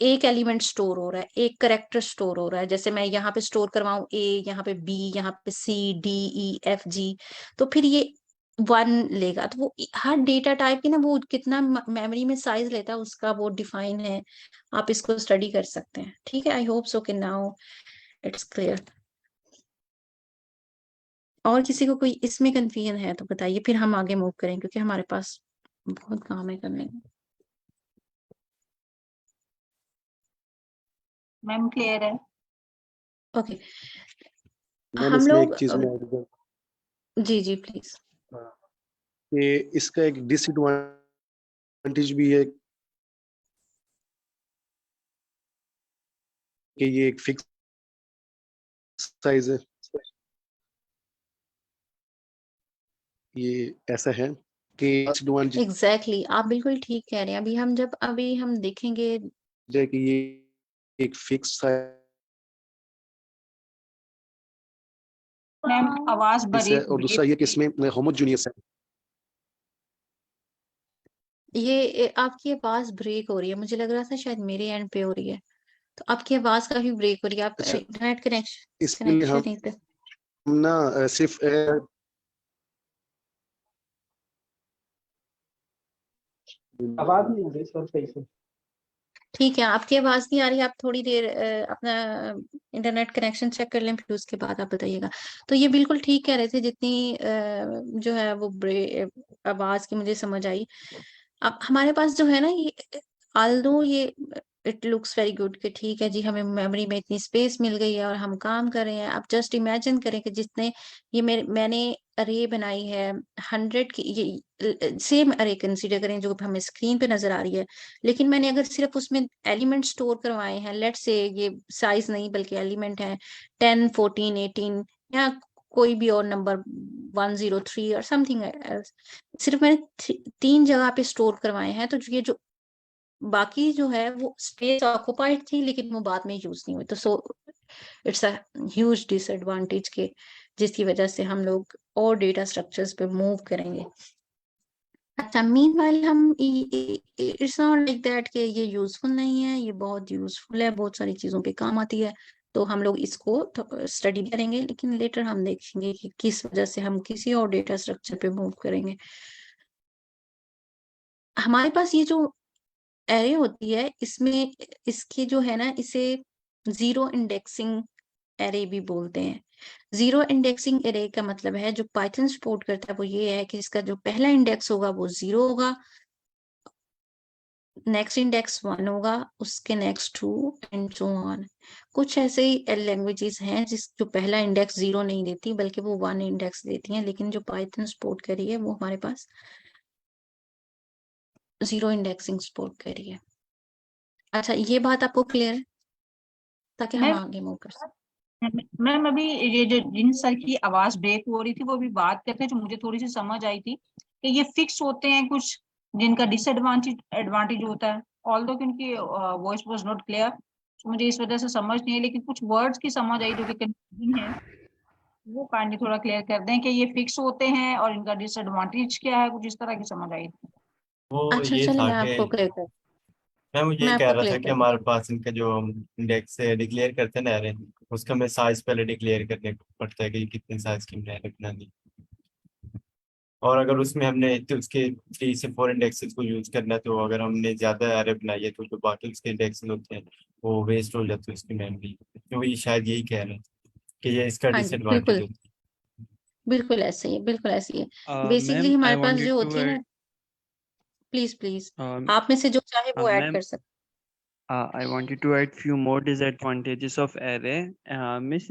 [SPEAKER 1] एक एलिमेंट स्टोर हो रहा है, एक करेक्टर स्टोर हो रहा है, जैसे मैं यहाँ पे स्टोर करवाऊं ए, यहाँ पे बी, यहाँ पे सी, डी, ई, एफ, जी, तो फिर ये 1 लेगा। तो वो हर डेटा टाइप की ना वो कितना मेमोरी में साइज लेता है उसका वो डिफाइन है, आप इसको स्टडी कर सकते हैं, ठीक है। आई होप सो कि नाउ इट्स क्लियर। और किसी को कोई इसमें कंफ्यूजन है तो बताइए, फिर हम आगे मूव करें, क्योंकि हमारे पास बहुत काम है करने का।
[SPEAKER 3] मैम क्लियर है।
[SPEAKER 1] ओके,
[SPEAKER 7] मैम
[SPEAKER 1] हम
[SPEAKER 7] इसमें एक
[SPEAKER 1] लोग
[SPEAKER 7] चीज मैं ऐड कर
[SPEAKER 1] जी जी प्लीज।
[SPEAKER 7] कि इसका एक डिसएडवांटेज एडवांटेज भी है कि ये एक फिक्स साइज है, ये ऐसा है कि एडवांटेज
[SPEAKER 1] एग्जैक्टली आप बिल्कुल ठीक कह रहे हैं। अभी हम देखेंगे।
[SPEAKER 7] है कि ये एक फिक्स साइज
[SPEAKER 3] मैम आवाज
[SPEAKER 7] है
[SPEAKER 3] ब्रेक
[SPEAKER 7] और दूसरा ये कि इसमें होमोजेनियस है।
[SPEAKER 1] आपकी आवाज ब्रेक हो रही है, मुझे लग रहा था शायद मेरे एंड पे हो रही है। तो आपकी आवाज काफी ब्रेक हो रही है। आप
[SPEAKER 7] अच्छा,
[SPEAKER 1] इंटरनेट
[SPEAKER 7] इसके लिए
[SPEAKER 1] कनेक्शन नहीं पे।
[SPEAKER 7] हम ना सिर्फ
[SPEAKER 4] आवाज नहीं आ रही सर सही से।
[SPEAKER 1] ठीक है, आपकी आवाज नहीं आ रही। आप थोड़ी देर अपना इंटरनेट कनेक्शन चेक कर लें, फिर उसके बाद आप बताइएगा। तो ये बिल्कुल ठीक कह रहे थे, जितनी जो है वो आवाज की मुझे समझ आई। अब हमारे पास जो है ना, ये आल्दो ये इट लुक्स वेरी गुड कि ठीक है जी, हमें मेमोरी में इतनी स्पेस मिल गई है और हम काम कर रहे हैं। आप जस्ट इमेजिन करें कि जितने ये मैंने अरे बनाई है 100 की, ये सेम अरे कंसीडर करें जो हमें स्क्रीन पे नजर आ रही है। लेकिन मैंने अगर सिर्फ उसमें एलिमेंट स्टोर करवाए हैं, लेट्स से ये साइज नहीं बल्कि एलिमेंट है 10 14 18 या कोई भी और नंबर 103 और समथिंग, सिर्फ मैंने 3 जगह पे स्टोर करवाए हैं। तो ये जो बाकी जो है वो स्पेस ऑक्युपाइड थी, लेकिन वो बाद में यूज नहीं हुई। तो so it's a huge disadvantage के जिसकी वजह से हम लोग और डेटा स्ट्रक्चर्स पे मूव करेंगे। अच्छा, मीनवाइल हम इट्स नॉट लाइक दैट कि ये यूजफुल नहीं है, ये बहुत यूजफुल है, बहुत सारी चीजों पे काम आती है। तो हम लोग इसको स्टडी करेंगे, लेकिन लेटर हम देखेंगे कि किस वजह से हम किसी और डेटा स्ट्रक्चर पे मूव करेंगे। हमारे पास ये जो एरे होती है, इसमें इसके जो है ना, इसे जीरो इंडेक्सिंग एरे भी बोलते हैं। जीरो इंडेक्सिंग एरे का मतलब है, जो पाइथन सपोर्ट करता है वो ये है कि इसका जो पहला इंडेक्स होगा वो 0 होगा, नेक्स्ट इंडेक्स 1 होगा, उसके नेक्स्ट 2 एंड सो ऑन। कुछ ऐसे ही लैंग्वेजेस हैं जो पहला इंडेक्स 0 नहीं देती बल्कि वो 1 इंडेक्स देती हैं, लेकिन जो पाइथन सपोर्ट करी है वो हमारे पास जीरो इंडेक्सिंग सपोर्ट करी है। अच्छा, ये बात आपको क्लियर है, ताकि हम
[SPEAKER 3] मैम
[SPEAKER 1] आगे मूव कर सकें।
[SPEAKER 3] मैम अभी ये जो जिन सर की आवाज ब्रेक हो रही थी वो भी बात करते हैं, जो मुझे थोड़ी सी समझ आई थी कि ये फिक्स होते हैं कुछ जिनका डिसएडवांटेज एडवांटेज होता है, ऑल्दो कि उनकी वॉइस वाज नॉट क्लियर, तो मुझे इस वजह से समझ नहीं है, लेकिन कुछ वर्ड्स की समझ आई जो कि कंफ्यूजिंग है। वो काइंडली थोड़ा क्लियर कर दें कि ये फिक्स होते हैं और इनका डिसएडवांटेज क्या है, कुछ इस तरह की समझ आई थी।
[SPEAKER 8] वो
[SPEAKER 1] अच्छा,
[SPEAKER 8] ये
[SPEAKER 1] चलिए
[SPEAKER 8] था
[SPEAKER 1] मैं
[SPEAKER 8] कि
[SPEAKER 1] आपको क्लियर कर
[SPEAKER 8] मैं मुझे ये
[SPEAKER 1] मैं
[SPEAKER 8] कह
[SPEAKER 1] आपको
[SPEAKER 8] रहा था
[SPEAKER 1] क्लियर
[SPEAKER 8] कि
[SPEAKER 1] कर
[SPEAKER 8] हमारे पास इनका जो हम इंडेक्स से डिक्लेयर करते हैं ना एरे, उसका हमें साइज पहले डिक्लेयर करने को पड़ता है कि कितने साइज की हमने एरे बनानी। और अगर उसमें हमने तो उसके 3 से 4 इंडेक्सेस को यूज करना है, तो अगर हमने ज्यादा एरे बनाई है तो जो बाकी उसके इंडेक्सेस होते हैं वो वेस्ट हो जाते हैं उसकी मेमोरी। तो ये शायद यही कह रहे हैं कि ये इसका
[SPEAKER 1] हाँ जी,
[SPEAKER 8] डिसएडवांटेज
[SPEAKER 1] बिल्कुल
[SPEAKER 8] होता है।
[SPEAKER 1] बिल्कुल ऐसे ही है, बिल्कुल ऐसे ही है। बेसिकली
[SPEAKER 6] Ma'am, I
[SPEAKER 1] हमारे पास
[SPEAKER 6] wanted
[SPEAKER 1] जो
[SPEAKER 6] to
[SPEAKER 1] होती है ना,
[SPEAKER 6] add,
[SPEAKER 1] प्लीज प्लीज
[SPEAKER 6] um,
[SPEAKER 1] आप में से जो चाहे वो ऐड
[SPEAKER 6] ma'am,
[SPEAKER 1] कर सकते।
[SPEAKER 6] I wanted to add few more disadvantages of array. Miss,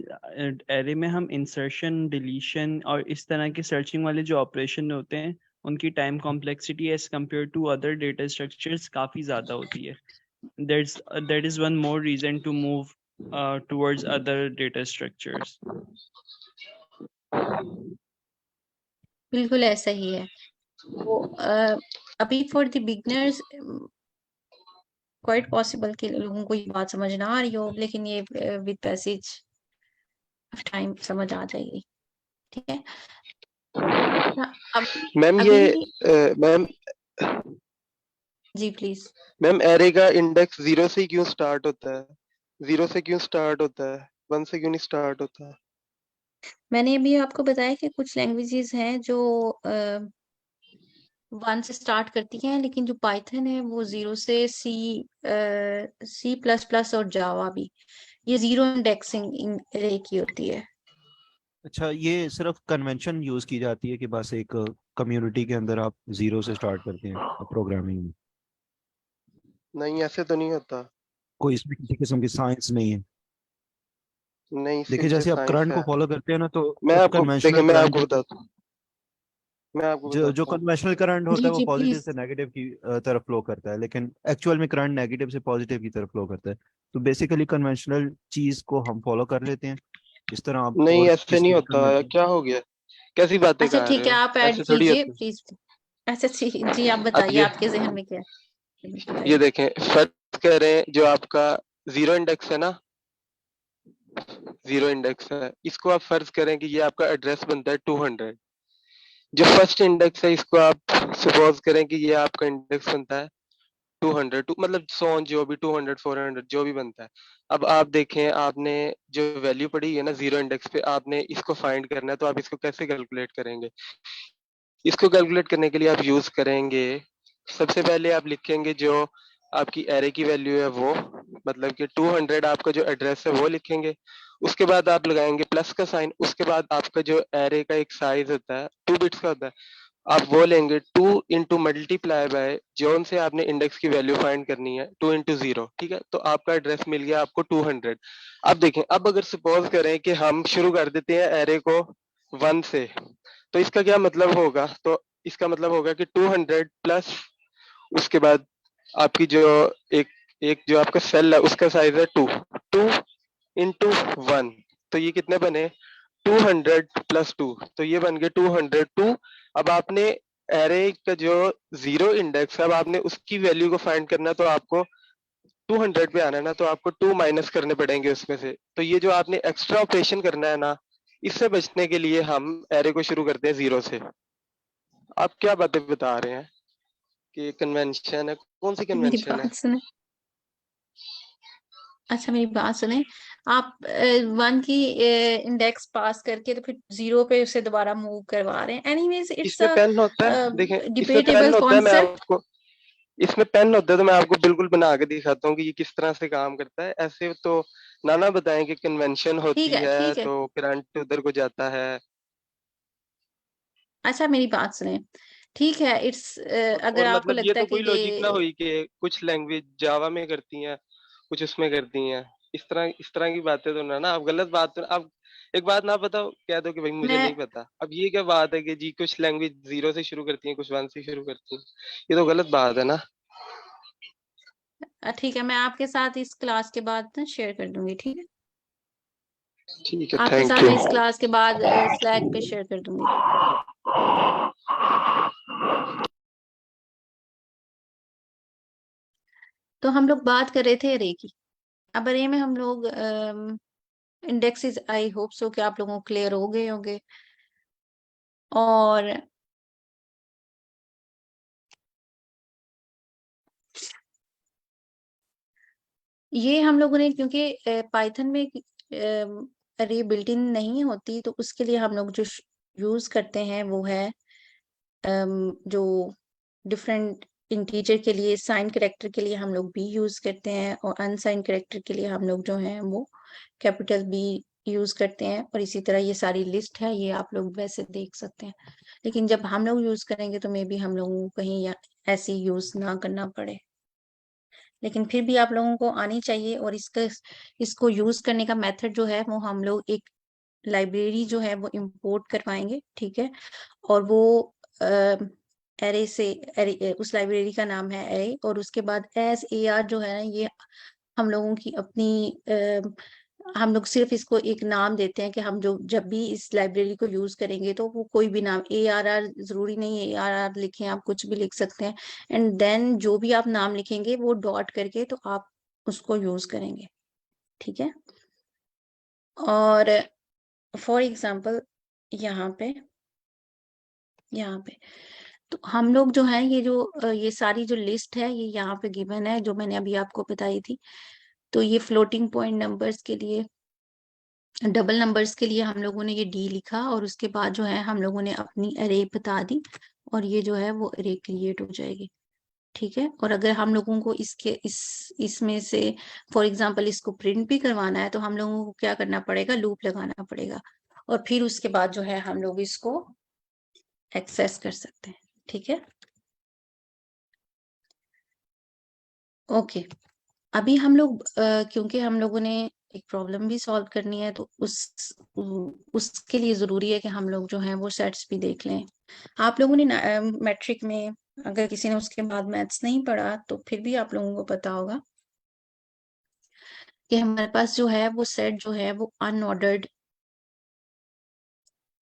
[SPEAKER 6] array में हम insertion, deletion और इस तरह के searching वाले जो operation होते हैं, उनकी time complexity as compared to other data structures काफी ज़्यादा होती है. That is one more reason to move towards other data structures.
[SPEAKER 1] बिल्कुल ऐसा ही है। वो अभी for the beginners quite possible कि लोगों को ये बात समझ ना आ रही हो, लेकिन ये विद पैसेज ऑफ टाइम समझ आ जाएगी। ठीक है। अभी
[SPEAKER 9] मैम
[SPEAKER 1] अभी
[SPEAKER 9] ये ma'am
[SPEAKER 1] ji please.
[SPEAKER 9] Ma'am array का इंडेक्स 0 से क्यों स्टार्ट होता है? 0 से क्यों स्टार्ट होता है? 1 से क्यों नहीं स्टार्ट होता?
[SPEAKER 1] मैंने अभी आपको बताया कि कुछ लैंग्वेजेस हैं जो 1 से स्टार्ट करती हैं, लेकिन जो पाइथन है वो 0 से C++ और जावा भी, ये जीरो इंडेक्सिंग एरे की होती है।
[SPEAKER 10] अच्छा, ये सिर्फ कन्वेंशन यूज की जाती है कि बस एक कम्युनिटी के अंदर आप 0 से स्टार्ट करते हैं प्रोग्रामिंग में?
[SPEAKER 9] नहीं, ऐसे तो नहीं होता।
[SPEAKER 10] कोई इसमें किसी किस्म की साइंस नहीं है?
[SPEAKER 9] नहीं,
[SPEAKER 10] देखिए,
[SPEAKER 9] सिर्फ
[SPEAKER 10] जैसे आप
[SPEAKER 9] साइंस
[SPEAKER 10] करंट को
[SPEAKER 9] है।
[SPEAKER 10] फॉलो करते हैं ना, तो
[SPEAKER 9] मैं
[SPEAKER 10] एक
[SPEAKER 9] आपको देखिए
[SPEAKER 10] कन्वेंशनल
[SPEAKER 9] मैं
[SPEAKER 10] करंट
[SPEAKER 9] आपको बताता हूँ मैं आपको
[SPEAKER 10] जो
[SPEAKER 9] बताता हूँ।
[SPEAKER 10] कन्वेंशनल करंट होता
[SPEAKER 1] जी
[SPEAKER 10] है वो
[SPEAKER 1] जी
[SPEAKER 10] पॉजिटिव
[SPEAKER 1] प्लीज।
[SPEAKER 10] से नेगेटिव की तरफ फ्लो करता है, लेकिन एक्चुअल में करंट नेगेटिव से पॉजिटिव की तरफ फ्लो करता है। तो बेसिकली कन्वेंशनल चीज को हम फॉलो कर लेते हैं इस तरह आप
[SPEAKER 9] नहीं
[SPEAKER 10] और
[SPEAKER 9] ऐसे
[SPEAKER 10] किसी
[SPEAKER 9] नहीं
[SPEAKER 10] भी
[SPEAKER 9] होता, क्या हो गया, कैसी बातें
[SPEAKER 1] अच्छा
[SPEAKER 9] कर रहे
[SPEAKER 1] ठीक है,
[SPEAKER 9] हो,
[SPEAKER 1] आप ऐड
[SPEAKER 9] ऐसे थोड़ी
[SPEAKER 1] कीजिए
[SPEAKER 9] होता
[SPEAKER 1] प्लीज। अच्छा जी जी, आप
[SPEAKER 9] है। अब
[SPEAKER 1] बताइए आपके जहन में क्या है,
[SPEAKER 9] ये
[SPEAKER 1] बताइए।
[SPEAKER 9] देखें, फर्ज कर रहे हैं जो आपका जीरो इंडेक्स है ना, जीरो इंडेक्स है, इसको आप फर्ज करें कि ये आपका एड्रेस बनता है 200। जो फर्स्ट इंडेक्स है इसको आप सपोज करें कि ये आपका इंडेक्स बनता है 200, मतलब सो जो भी 200 400 जो भी बनता है। अब आप देखें, आपने जो वैल्यू पड़ी है ना जीरो इंडेक्स पे, आपने इसको फाइंड करना है, तो आप इसको कैसे कैलकुलेट करेंगे? इसको कैलकुलेट करने के लिए आप यूज करेंगे, सबसे पहले आप लिखेंगे जो आपकी एरे की वैल्यू है वो, मतलब कि 200 आपका जो एड्रेस है वो लिखेंगे। उसके बाद आप लगाएंगे प्लस का साइन, उसके बाद आपका जो एरे का एक साइज होता है 2 बिट्स का होता है, आप वो लेंगे 2 इंटू मल्टीप्लाई बाय जोन से आपने इंडेक्स की वैल्यू फाइंड करनी है 2 इंटू 0, ठीक है? तो आपका एड्रेस मिल गया आपको 200। अब देखें, अब अगर सपोज करें कि हम शुरू कर देते हैं एरे को 1 से, तो इसका क्या मतलब होगा? तो इसका मतलब होगा कि 200 प्लस उसके बाद आपकी जो एक एक जो आपका सेल है उसका साइज है 2, 2 इंटू 1, तो ये कितने बने? 200 प्लस 2, तो ये बन गए 202। अब आपने एरे का जो जीरो इंडेक्स है, अब आपने उसकी वैल्यू को फाइंड करना है, तो आपको 200 पे आना है ना, तो आपको 2 माइनस करने पड़ेंगे उसमें से। तो ये जो आपने एक्स्ट्रा ऑपरेशन करना है ना, इससे बचने के लिए हम एरे को शुरू करते हैं जीरो से। आप क्या बातें बता रहे हैं कि कन्वेंशन है? कौन सी
[SPEAKER 1] मेरी
[SPEAKER 9] कन्वेंशन है?
[SPEAKER 1] बात सुने, अच्छा मेरी बात सुने। आप 1 की इंडेक्स पास करके तो फिर 0 पे उसे दोबारा मूव करवा रहे हैं। एनीवेज इट्स
[SPEAKER 9] इसमें
[SPEAKER 1] अ
[SPEAKER 9] पेन होता है, देखें इसमें पेन
[SPEAKER 1] डिबेटेबल
[SPEAKER 9] होता है, मैं
[SPEAKER 1] कॉन्सेप्ट।
[SPEAKER 9] आपको इसमें पेन होता है तो मैं आपको बिल्कुल बना के दिखाता हूँ कि ये किस तरह से काम करता है। ऐसे तो नाना बताएं कि कन्वेंशन
[SPEAKER 1] ठीक
[SPEAKER 9] होती
[SPEAKER 1] है
[SPEAKER 9] है
[SPEAKER 1] ठीक है।
[SPEAKER 9] तो करंट उधर को जाता है।
[SPEAKER 1] अच्छा मेरी बात सुने, ठीक है इट्स अगर
[SPEAKER 9] और
[SPEAKER 1] आपको
[SPEAKER 9] मतलब ये
[SPEAKER 1] लगता है
[SPEAKER 9] तो
[SPEAKER 1] कि
[SPEAKER 9] कोई लॉजिक ना
[SPEAKER 1] ये,
[SPEAKER 9] हुई कि कुछ लैंग्वेज जावा में करती हैं, कुछ उसमें करती हैं, इस तरह की बातें तो ना ना, आप गलत बात तो आप एक बात ना बताओ, कह दो कि भाई मुझे
[SPEAKER 1] मैं
[SPEAKER 9] नहीं पता। अब ये क्या बात है कि जी कुछ लैंग्वेज जीरो से शुरू करती हैं, कुछ वन से शुरू करती हैं, ये तो गलत बात है ना।
[SPEAKER 1] ठीक है, मैं आपके साथ इस क्लास के बाद ना शेयर कर दूंगी, ठीक है?
[SPEAKER 9] ठीक है,
[SPEAKER 1] आपके
[SPEAKER 9] थैंक
[SPEAKER 1] साथ
[SPEAKER 9] यू।
[SPEAKER 1] मैं इस क्लास के बाद स्लैक पे शेयर कर दूंगी। तो हम लोग बात कर रहे थे अरे की। अब अरे में हम लोग इंडेक्सेस, आई होप सो कि आप लोगों को क्लियर हो गए होंगे। और ये हम लोगों ने, क्योंकि पाइथन में अरे बिल्ट इन नहीं होती, तो उसके लिए हम लोग जो यूज करते हैं वो है जो डिफरेंट इंटीजर के लिए साइन करेक्टर के लिए हम लोग बी यूज करते हैं, और अनसाइन करेक्टर के लिए हम लोग जो है वो कैपिटल बी यूज करते हैं। और इसी तरह ये सारी लिस्ट है, ये आप लोग वैसे देख सकते हैं। लेकिन जब हम लोग यूज करेंगे तो मे बी हम लोगों को कहीं ऐसी यूज ना करना पड़े, लेकिन फिर भी आप लोगों को आनी चाहिए। और इसको यूज करने का मेथड जो है वो हम लोग एक लाइब्रेरी जो है वो इंपोर्ट करवाएंगे, ठीक है? और वो एरे से उस लाइब्रेरी का नाम है एरे, और उसके बाद एस ए आर जो है ना, ये हम लोगों की अपनी हम लोग सिर्फ इसको एक नाम देते हैं कि हम जो जब भी इस लाइब्रेरी को यूज करेंगे तो वो कोई भी नाम, ए आर आर जरूरी नहीं है ए आर आर लिखें, आप कुछ भी लिख सकते हैं। एंड देन जो भी आप नाम लिखेंगे वो डॉट करके तो आप उसको यूज करेंगे, ठीक है? और फॉर एग्जाम्पल यहाँ पे तो हम लोग जो है ये जो ये सारी जो लिस्ट है ये यहाँ पे गिवन है, जो मैंने अभी आपको बताई थी। तो ये फ्लोटिंग पॉइंट नंबर्स के लिए, डबल नंबर्स के लिए हम लोगों ने ये डी लिखा, और उसके बाद जो है हम लोगों ने अपनी अरे बता दी, और ये जो है वो अरे क्रिएट हो जाएगी, ठीक है? और अगर हम लोगों को इसमें से फॉर एग्जांपल इसको प्रिंट भी करवाना है तो हम लोगों को क्या करना पड़ेगा, लूप लगाना पड़ेगा, और फिर उसके बाद जो है हम लोग इसको एक्सेस कर सकते हैं, ठीक है? ओके, अभी हम लोग क्योंकि हम लोगों ने एक प्रॉब्लम भी सॉल्व करनी है, तो उसके लिए जरूरी है कि हम लोग जो है वो सेट्स भी देख लें। आप लोगों ने मैट्रिक में, अगर किसी ने उसके बाद मैथ्स नहीं पढ़ा तो फिर भी आप लोगों को पता होगा कि हमारे पास जो है वो सेट जो है वो अनऑर्डर्ड,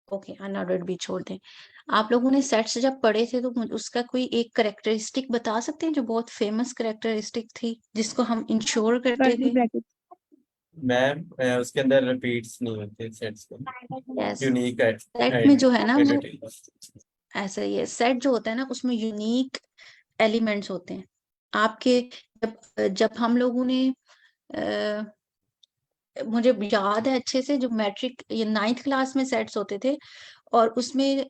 [SPEAKER 1] ओके अनऑर्डर्ड भी छोड़ दें। आप लोगों ने सेट्स जब पढ़े थे तो उसका कोई एक करेक्टरिस्टिक बता सकते हैं जो बहुत फेमस करेक्टरिस्टिक थी जिसको हम इंश्योर करते थे?
[SPEAKER 8] मैम उसके अंदर रिपीट्स नहीं होते सेट्स में,
[SPEAKER 1] यस,
[SPEAKER 8] यूनिक
[SPEAKER 1] सेट में जो है ना वो ऐसा ही है। सेट जो होता है ना उसमें यूनिक एलिमेंट्स होते हैं आपके। जब जब हम लोगों ने मुझे याद है अच्छे से, जो मैट्रिक ये 9th क्लास में सेट्स होते थे और उसमें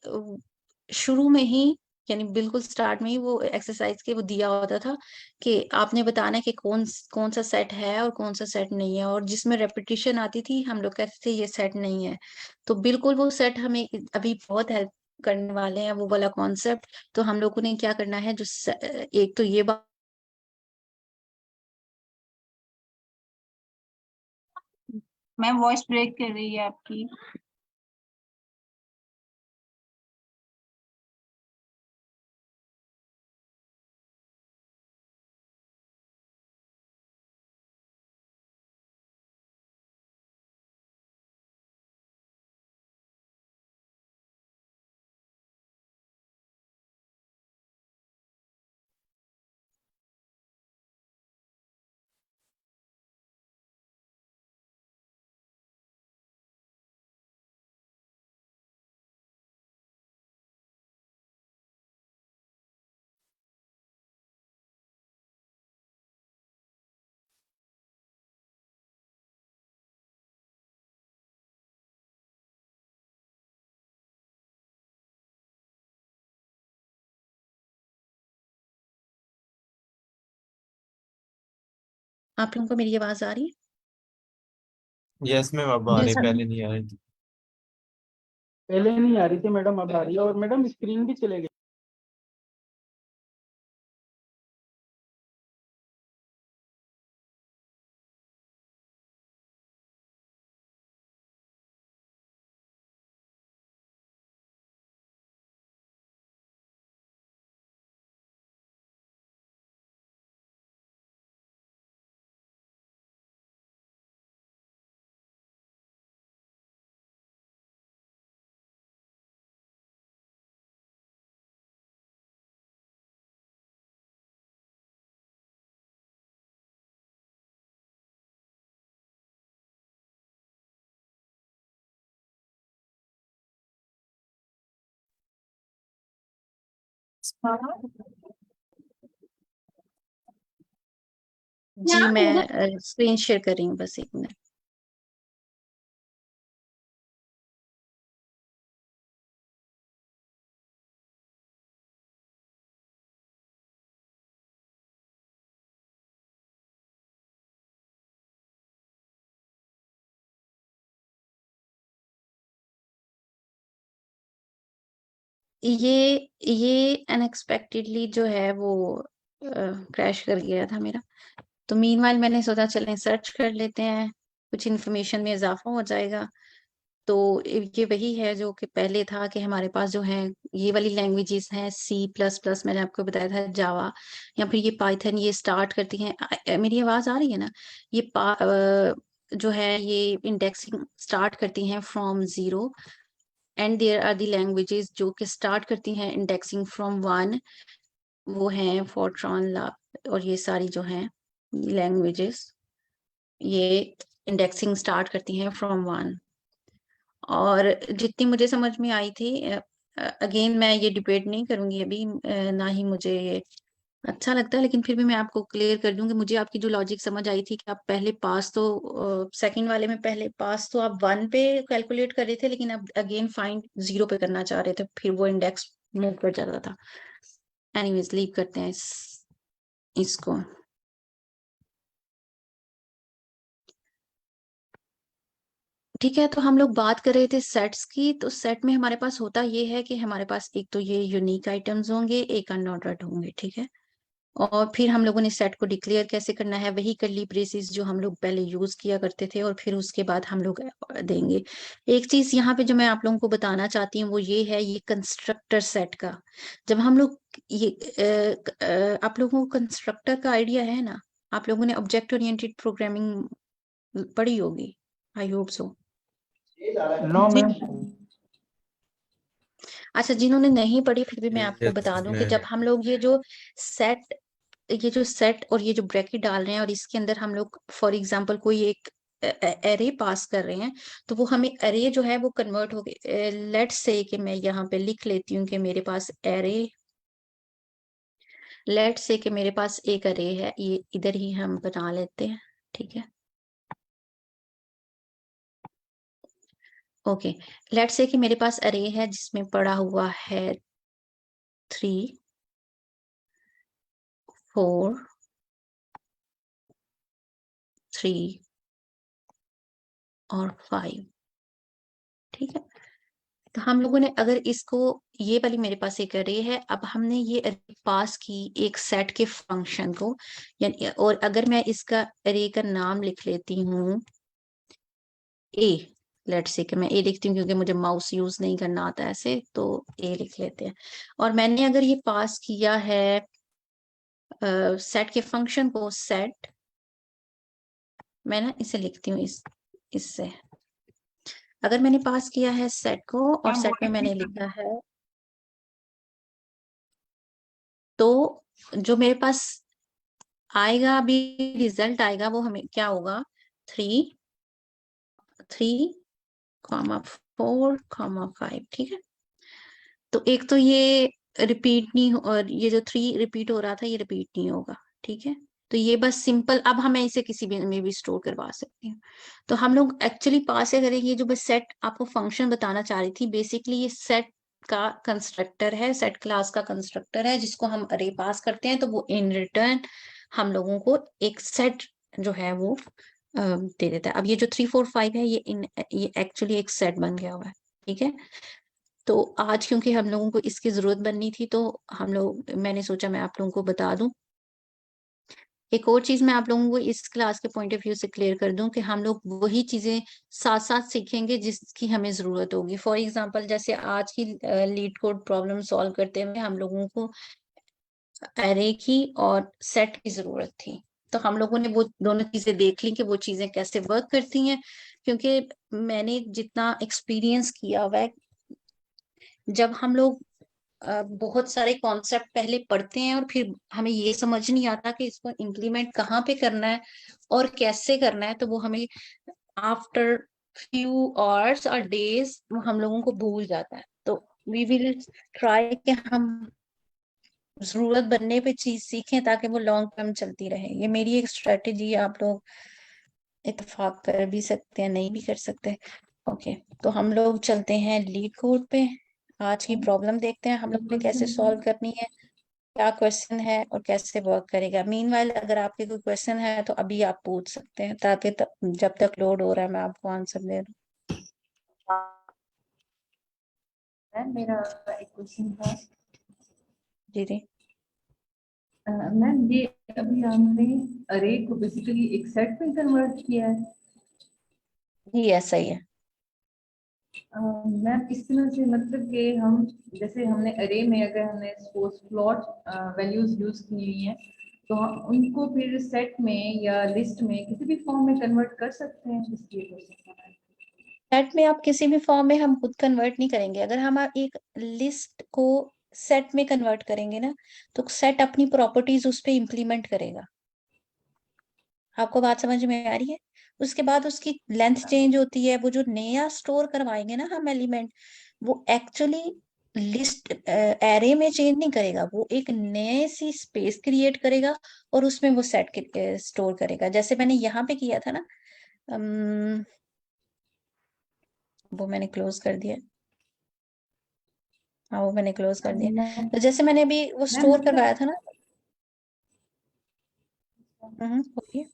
[SPEAKER 1] शुरू में ही यानी बिल्कुल स्टार्ट में ही वो एक्सरसाइज के वो दिया होता था कि आपने बताना है कि कौन कौन सा सेट है और कौन सा सेट नहीं है, और जिसमें रेपिटेशन आती थी हम लोग कहते थे ये सेट नहीं है। तो बिल्कुल वो सेट हमें अभी बहुत हेल्प करने वाले हैं, वो वाला कॉन्सेप्ट। तो हम लोगों ने क्या करना है, जो एक तो ये बात
[SPEAKER 3] मैम वॉइस ब्रेक कर रही है आपकी।
[SPEAKER 1] आप लोगों को मेरी आवाज आ रही है?
[SPEAKER 8] यस मैम, अब आ रही,
[SPEAKER 1] जैसा
[SPEAKER 8] पहले नहीं आ रही थी।
[SPEAKER 4] पहले नहीं आ रही थी मैडम, अब आ रही है। और मैडम स्क्रीन भी चले गई।
[SPEAKER 1] जी मैं स्क्रीन शेयर कर रही हूँ, बस एक मिनट। ये अनएक्सपेक्टेडली जो है वो क्रैश कर गया था मेरा। तो मीनवाइल मैंने सोचा चलें सर्च कर लेते हैं, कुछ इन्फॉर्मेशन में इजाफा हो जाएगा। तो ये वही है जो कि पहले था कि हमारे पास जो है ये वाली लैंग्वेजेस हैं, C++, मैंने आपको बताया था, जावा या फिर ये पाइथन, ये स्टार्ट करती हैं। मेरी आवाज आ रही है ना? ये जो है ये इंडेक्सिंग स्टार्ट करती हैं from 0, and there are the languages जो कि स्टार्ट करती हैं इंडेक्सिंग फ्रॉम 1, वो हैं फोर्ट्रॉन, ला, और ये सारी जो हैं लैंग्वेजेस ये इंडेक्सिंग स्टार्ट करती हैं फ्रॉम 1। और जितनी मुझे समझ में आई थी, अगेन मैं ये डिबेट नहीं करूंगी अभी, ना ही मुझे ये अच्छा लगता है, लेकिन फिर भी मैं आपको क्लियर कर दूं कि मुझे आपकी जो लॉजिक समझ आई थी कि आप पहले पास तो सेकंड वाले में पहले पास तो आप 1 पे कैलकुलेट कर रहे थे, लेकिन अब अगेन फाइंड 0 पे करना चाह रहे थे, फिर वो इंडेक्स मूव कर जाता था। एनीवेज लीव करते हैं इसको। ठीक है, तो हम लोग बात कर रहे थे सेट्स की। तो सेट में हमारे पास होता ये है कि हमारे पास एक तो ये यूनिक आइटम्स होंगे, एक अनऑर्डर्ड होंगे, ठीक है। और फिर हम लोगों ने सेट को डिक्लेयर कैसे करना है, वही कर्ली ब्रेसेस जो हम लोग पहले यूज किया करते थे, और फिर उसके बाद हम लोग देंगे। एक चीज यहाँ पे जो मैं आप लोगों को बताना चाहती हूँ वो ये है, ये कंस्ट्रक्टर सेट का। जब हम लोग ये आप लोगों को कंस्ट्रक्टर का आइडिया है ना, आप लोगों ने ऑब्जेक्ट ओरिएंटेड प्रोग्रामिंग पढ़ी होगी, I hope so.
[SPEAKER 4] No ma'am.
[SPEAKER 1] अच्छा, जिन्होंने नहीं पढ़ी फिर भी मैं आपको
[SPEAKER 8] Yes,
[SPEAKER 1] बता दूं कि
[SPEAKER 8] मैं
[SPEAKER 1] जब हम लोग ये जो सेट और ये जो ब्रैकेट डाल रहे हैं और इसके अंदर हम लोग फॉर एग्जांपल कोई एक एरे पास कर रहे हैं, तो वो हमें एरे जो है वो कन्वर्ट हो गए। लेट्स से कि मैं यहाँ पे लिख लेती हूँ कि मेरे पास एरे, लेट्स से कि मेरे पास एक एरे है, ये इधर ही हम बना लेते हैं, ठीक है। ओके, लेट्स से कि मेरे पास अरे है जिसमें पड़ा हुआ है 3, 4, 3 और 5, ठीक है। तो हम लोगों ने अगर इसको, ये वाली मेरे पास एक अरे है, अब हमने ये अरे पास की एक सेट के फंक्शन को, यानी, और अगर मैं इसका अरे का नाम लिख लेती हूँ ए, लेट्स से कि मैं ए लिखती हूँ क्योंकि मुझे माउस यूज नहीं करना आता ऐसे, तो ए लिख लेते हैं। और मैंने अगर ये पास किया है सेट के फंक्शन को, सेट, मैं ना इसे लिखती हूँ इससे, अगर मैंने पास किया है सेट को और
[SPEAKER 3] मैम
[SPEAKER 1] सेट में मैंने लिखा है, तो जो मेरे पास आएगा अभी रिजल्ट आएगा वो हमें क्या होगा, 3, 3,4,5, ठीक है। तो एक तो ये रिपीट नहीं और ये जो 3 रिपीट हो रहा था ये रिपीट नहीं होगा, ठीक है। तो ये बस सिंपल, अब हमें इसे किसी भी में भी स्टोर करवा सकते हैं। तो हम लोग एक्चुअली पास से करेंगे, जो बस सेट आपको फंक्शन बताना चाह रही थी, बेसिकली ये सेट का कंस्ट्रक्टर है, सेट क्लास का कंस्ट्रक्टर है जिसको हम अरे पास करते हैं, तो वो इन रिटर्न हम लोगों को एक सेट जो है वो दे देता है। अब ये जो 3, 4, 5 है ये एक्चुअली एक सेट बन गया हुआ है, ठीक है। तो आज क्योंकि हम लोगों को इसकी जरूरत बननी थी तो मैंने सोचा मैं आप लोगों को बता दूं। एक और चीज मैं आप लोगों को इस क्लास के पॉइंट ऑफ व्यू से क्लियर कर दूं कि हम लोग वही चीजें साथ साथ सीखेंगे जिसकी हमें जरूरत होगी। फॉर एग्जांपल जैसे आज की लीड कोड प्रॉब्लम सॉल्व करते हुए हम लोगों को एरे की और सेट की जरूरत थी, तो हम लोगों ने वो दोनों चीजें देख ली कि वो चीजें कैसे वर्क करती हैं। क्योंकि मैंने जितना एक्सपीरियंस किया हुआ है, जब हम लोग बहुत सारे कॉन्सेप्ट पहले पढ़ते हैं और फिर हमें ये समझ नहीं आता कि इसको इम्प्लीमेंट कहाँ पे करना है और कैसे करना है, तो वो हमें आफ्टर फ्यू आवर्स और डेज वो हम लोगों को भूल जाता है। तो वी विल ट्राई कि हम जरूरत बनने पे चीज सीखें ताकि वो लॉन्ग टर्म चलती रहे। ये मेरी एक स्ट्रेटेजी है, आप लोग इत्तेफाक कर भी सकते हैं, नहीं भी कर सकते। ओके, तो हम लोग चलते हैं लीड कोड पे। आज की प्रॉब्लम देखते हैं हम लोग ने कैसे सॉल्व करनी है, क्या क्वेश्चन है और कैसे वर्क करेगा। मीनवाइल अगर आपके कोई क्वेश्चन है तो अभी आप पूछ सकते हैं, ताकि जब तक लोड हो रहा है मैं आपको आंसर दे दूं।
[SPEAKER 2] मैम मेरा एक क्वेश्चन था।
[SPEAKER 1] जी जी
[SPEAKER 2] मैम ये अभी हमने अरे को बेसिकली एक सेट में कन्वर्ट किया है।
[SPEAKER 1] जी ऐसा ही है।
[SPEAKER 2] मैम इस तरह से मतलब कि हम जैसे हमने अरे में अगर हमने सपोज फ्लोट वैल्यूज यूज की हुई हैं तो हम उनको फिर सेट में या लिस्ट में किसी भी फॉर्म में कन्वर्ट कर सकते हैं, इसलिए क्वेश्चन था।
[SPEAKER 1] सेट में आप किसी भी फॉर्म में हम खुद कन्वर्ट नहीं करेंगे। अगर हम एक लिस्ट को सेट में कन्वर्ट करेंगे ना, तो सेट अपनी प्रॉपर्टीज उस पर इम्प्लीमेंट करेगा। आपको बात समझ में आ रही है? उसके बाद उसकी लेंथ चेंज होती है, वो जो नया स्टोर करवाएंगे ना हम एलिमेंट, वो एक्चुअली लिस्ट एरे में चेंज नहीं करेगा, वो एक नए सी स्पेस क्रिएट करेगा और उसमें वो सेट स्टोर करेगा। जैसे मैंने यहाँ पे किया था ना, वो मैंने क्लोज कर दिया। हाँ, वो मैंने क्लोज कर दिया।
[SPEAKER 2] मैम
[SPEAKER 1] तो जैसे मैंने अभी वो स्टोर
[SPEAKER 2] मतलब
[SPEAKER 1] करवाया था ना, बोलिए।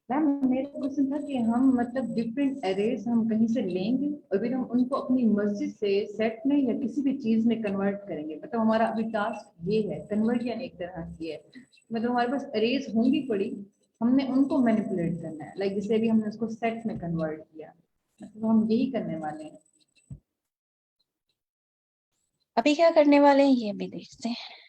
[SPEAKER 2] मैम मेरा क्वेश्चन था कि हम मतलब डिफरेंट एरेज हम कहीं से लेंगे और फिर हम उनको अपनी मर्जी से सेट में या किसी भी चीज में कन्वर्ट करेंगे। मतलब हमारा अभी टास्क ये है, कन्वर्जन एक तरह की है। मतलब हमारे पास एरेज होंगी पड़ी, हमने उनको मैनिपुलेट करना है। लाइक जैसे भी हमने उसको सेट में कन्वर्ट किया, मतलब हम यही करने वाले हैं।
[SPEAKER 1] अभी क्या करने वाले हैं ये भी देखते हैं।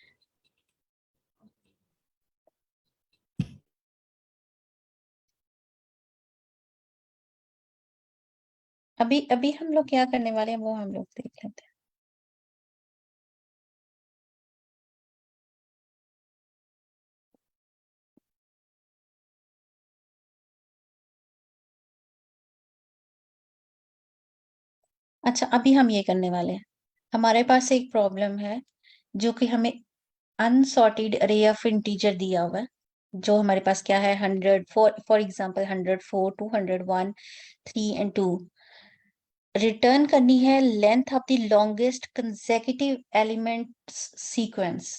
[SPEAKER 1] अभी अभी हम लोग क्या करने वाले हैं वो हम लोग देख लेते हैं। अच्छा, अभी हम ये करने वाले हैं। हमारे पास एक प्रॉब्लम है जो कि हमें अनसॉर्टेड अरे ऑफ इंटीजर दिया हुआ है। जो हमारे पास क्या है, 100, फॉर एग्जांपल 104, 201, 3 एंड 2। रिटर्न करनी है length of the longest consecutive element sequence.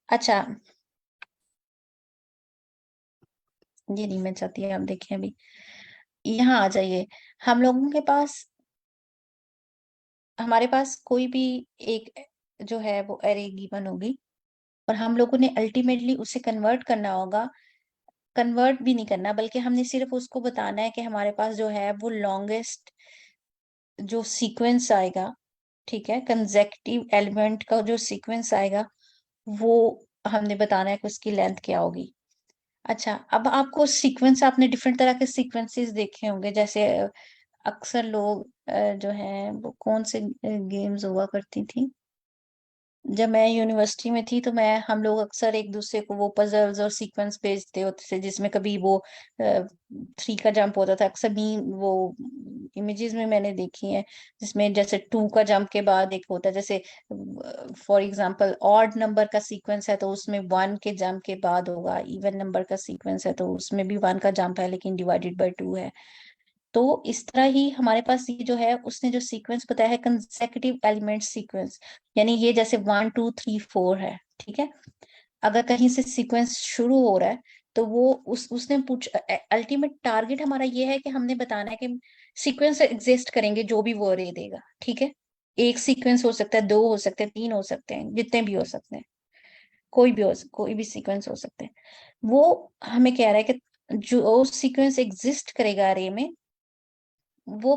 [SPEAKER 1] अच्छा, ये नहीं मैं चाहती, आप देखिए अभी यहाँ आ जाइए। हम लोगों के पास, हमारे पास कोई भी एक जो है वो एरे गिवन होगी और हम लोगों ने अल्टीमेटली उसे कन्वर्ट करना होगा। कन्वर्ट भी नहीं करना, बल्कि हमने सिर्फ उसको बताना है कि हमारे पास जो है वो लॉन्गेस्ट जो सीक्वेंस आएगा, ठीक है, कंसेक्यूटिव एलिमेंट का जो सीक्वेंस आएगा वो हमने बताना है कि उसकी लेंथ क्या होगी। अच्छा, अब आपको सीक्वेंस, आपने डिफरेंट तरह के सीक्वेंसेस देखे होंगे। जैसे अक्सर लोग जो है वो कौन से गेम्स हुआ करती थी जब मैं यूनिवर्सिटी में थी, तो मैं हम लोग अक्सर एक दूसरे को वो पजल्स और सीक्वेंस भेजते होते थे, जिसमें कभी वो 3 का जंप होता था। अक्सर भी वो इमेजेस में मैंने देखी है, जिसमें जैसे 2 का जंप के बाद एक होता है, जैसे फॉर एग्जांपल ऑड नंबर का सीक्वेंस है तो उसमें 1 के जंप के बाद होगा, इवन नंबर का सीक्वेंस है तो उसमें भी 1 का जंप है लेकिन डिवाइडेड बाय 2 है। तो इस तरह ही हमारे पास ये जो है उसने जो सीक्वेंस बताया है कंसेक्यूटिव एलिमेंट सीक्वेंस, यानी ये जैसे 1 2 3 4 है, ठीक है। अगर कहीं से सीक्वेंस शुरू हो रहा है तो वो उसने पूछ, अल्टीमेट टारगेट हमारा ये है कि हमने बताना है कि सीक्वेंस एग्जिस्ट करेंगे जो भी वो अरे देगा, ठीक है। एक सीक्वेंस हो सकता है, 2 हो सकते हैं, 3 हो सकते हैं, जितने भी हो सकते हैं, कोई भी सीक्वेंस हो सकते हैं। वो हमें कह रहा है कि जो सीक्वेंस एग्जिस्ट करेगा अरे में, वो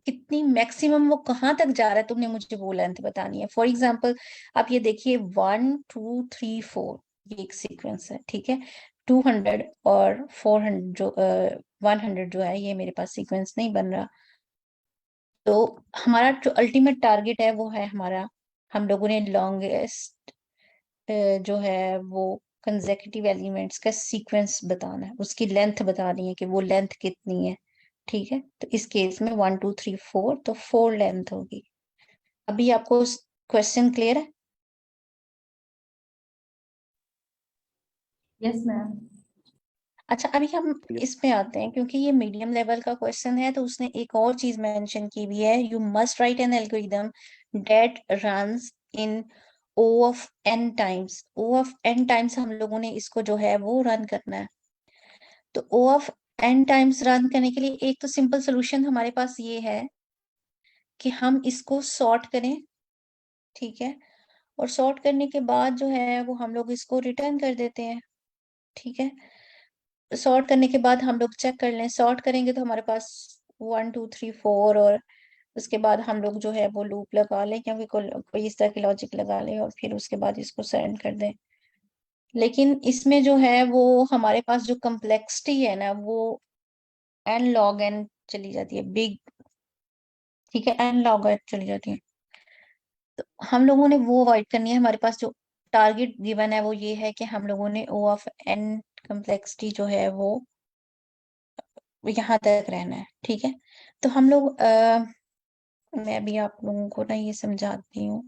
[SPEAKER 1] कितनी मैक्सिमम, वो कहाँ तक जा रहा है, तुमने मुझे वो लेंथ बतानी है। फॉर एग्जाम्पल आप ये देखिए 1 2 3 4, ये एक सीक्वेंस है, ठीक है। 200 और 400 जो 100 जो है, ये मेरे पास सीक्वेंस नहीं बन रहा। तो हमारा जो अल्टीमेट टारगेट है वो है हमारा, हम लोगों ने लॉन्गेस्ट जो है वो कंसेक्यूटिव एलिमेंट्स का सीक्वेंस बताना है, उसकी लेंथ बतानी है कि वो लेंथ कितनी है, ठीक है। तो इस केस में 1 2 3 4, तो 4 लेंथ होगी। अभी आपको क्वेश्चन क्लियर है?
[SPEAKER 2] Yes ma'am.
[SPEAKER 1] अच्छा, अभी हम इसमें आते हैं, क्योंकि ये मीडियम लेवल का क्वेश्चन है तो उसने एक और चीज मेंशन की हुई है, you must write N algorithm that runs in O of n times. O of n times हम लोगों ने इसको जो है वो रन करना है। तो O of n times run करने के लिए एक तो सिंपल सोल्यूशन हमारे पास ये है कि हम इसको सॉर्ट करें, ठीक है। और सॉर्ट करने के बाद जो है वो हम लोग इसको रिटर्न कर देते हैं, ठीक है। सॉर्ट करने के बाद हम लोग चेक कर लें, सॉर्ट करेंगे तो हमारे पास 1 2 3 4, और उसके बाद हम लोग जो है वो लूप लगा लें, क्योंकि कोई इस तरह की लॉजिक लगा लें और फिर उसके बाद इसको सेंड कर दें। लेकिन इसमें जो है वो हमारे पास जो कम्प्लेक्सिटी है ना, वो एन लॉग एन चली जाती है, बिग, ठीक है, एन लॉग एन चली जाती है। तो हम लोगों ने वो अवॉइड करनी है। हमारे पास जो टारगेट गिवन है वो ये है कि हम लोगों ने ओ ऑफ एन कम्प्लेक्सिटी जो है वो यहाँ तक रहना है, ठीक है। तो हम लोग मैं भी आप लोगों को ना ये समझाती हूँ,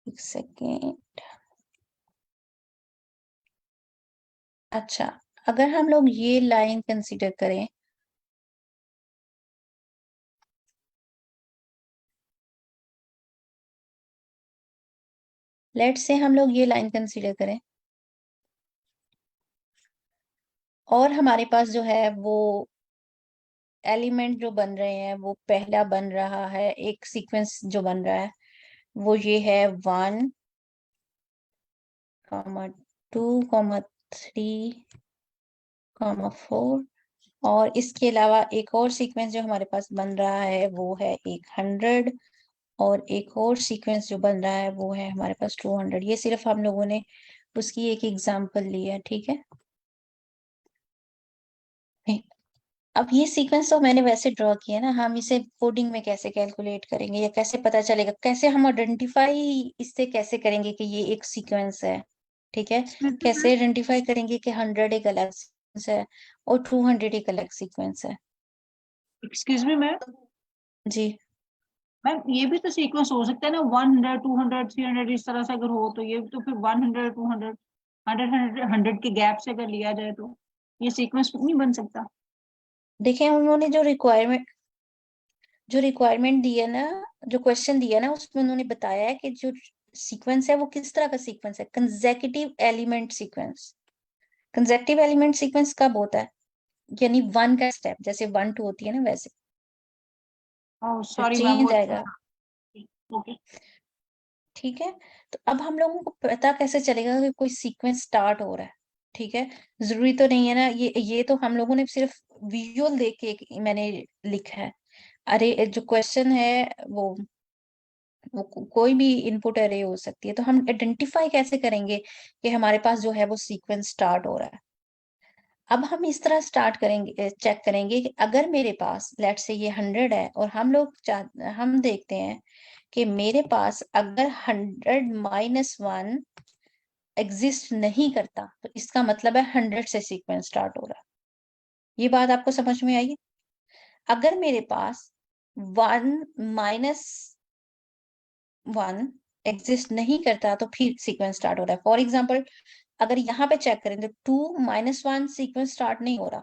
[SPEAKER 1] एक सेकेंड। अच्छा, अगर हम लोग ये लाइन कंसीडर करें, लेट से हम लोग ये लाइन कंसीडर करें और हमारे पास जो है वो एलिमेंट जो बन रहे हैं, वो पहला बन रहा है, एक सीक्वेंस जो बन रहा है वो ये है 1, 2, 3, 4। और इसके अलावा एक और सीक्वेंस जो हमारे पास बन रहा है वो है 100, और एक और सीक्वेंस जो बन रहा है वो है हमारे पास 200। ये सिर्फ हम लोगों ने उसकी एक एग्जांपल ली है, ठीक है। अब ये सीक्वेंस तो मैंने वैसे ड्रॉ किया ना, हम इसे कोडिंग में कैसे कैलकुलेट करेंगे या कैसे पता चलेगा, कैसे हम आइडेंटिफाई इससे कैसे करेंगे कि ये एक सीक्वेंस है, ठीक है। कैसे आइडेंटिफाई करेंगे कि 100 एक अलग सीक्वेंस है और 200 एक अलग सीक्वेंस है।
[SPEAKER 3] एक्सक्यूज मी मैम,
[SPEAKER 1] जी
[SPEAKER 3] मैम ये भी तो सीक्वेंस हो सकता है ना, 100 200 300 इस तरह से अगर हो तो ये तो फिर 100 200 100 100 के गैप से अगर लिया जाए तो ये सीक्वेंस नहीं बन सकता।
[SPEAKER 1] देखें, उन्होंने जो रिक्वायरमेंट दी है ना, जो क्वेश्चन दिया ना, उसमें उन्होंने बताया है कि जो सीक्वेंस है वो किस तरह का सीक्वेंस है, consecutive element sequence. Consecutive element sequence कब होता है, यानी 1 का स्टेप, जैसे 1 2 होती है ना, वैसे
[SPEAKER 3] ओह
[SPEAKER 1] जो
[SPEAKER 3] सॉरी मैम,
[SPEAKER 1] चेंज
[SPEAKER 3] वो
[SPEAKER 1] आएगा,
[SPEAKER 3] ओके।
[SPEAKER 1] ठीक है। तो अब हम लोगों को पता कैसे चलेगा कि कोई सीक्वेंस स्टार्ट हो रहा है, ठीक है। जरूरी तो नहीं है ना, ये तो हम लोगों ने सिर्फ विजुअल देख के मैंने लिखा है। अरे जो क्वेश्चन है वो कोई भी इनपुट अरे हो सकती है, तो हम आइडेंटिफाई कैसे करेंगे कि हमारे पास जो है वो सीक्वेंस स्टार्ट हो रहा है। अब हम इस तरह स्टार्ट करेंगे, चेक करेंगे कि अगर मेरे पास लेट से ये 100 है और हम देखते हैं कि मेरे पास अगर 100 - 1 एग्जिस्ट नहीं करता, तो इसका मतलब है 100 से सीक्वेंस स्टार्ट हो रहा है। ये बात आपको समझ में आई? अगर मेरे पास 1 - 1 एग्जिस्ट नहीं करता तो फिर सीक्वेंस स्टार्ट हो रहा है। फॉर एग्जाम्पल, अगर यहाँ पे चेक करें तो 2 - 1 सीक्वेंस स्टार्ट नहीं हो रहा,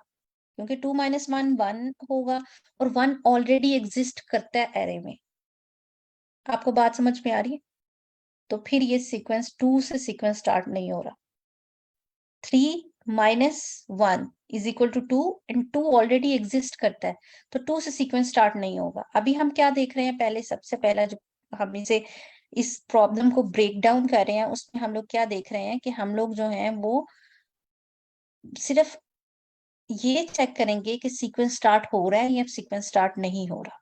[SPEAKER 1] क्योंकि 2 - 1 1 होगा और 1 ऑलरेडी एग्जिस्ट करता है एरे में। आपको बात समझ में आ रही है? तो फिर ये सीक्वेंस 2 से सीक्वेंस स्टार्ट नहीं हो रहा। 3 - 1 is equal to 2 and 2 already exist करता है, तो 2 से सीक्वेंस स्टार्ट नहीं होगा। अभी हम क्या देख रहे हैं, पहले सबसे पहला जो हम इस प्रॉब्लम को ब्रेक डाउन कर रहे हैं, उसमें हम लोग क्या देख रहे हैं कि हम लोग जो हैं वो सिर्फ ये चेक करेंगे कि सीक्वेंस स्टार्ट हो रहा है या सीक्वेंस स्टार्ट नहीं हो रहा।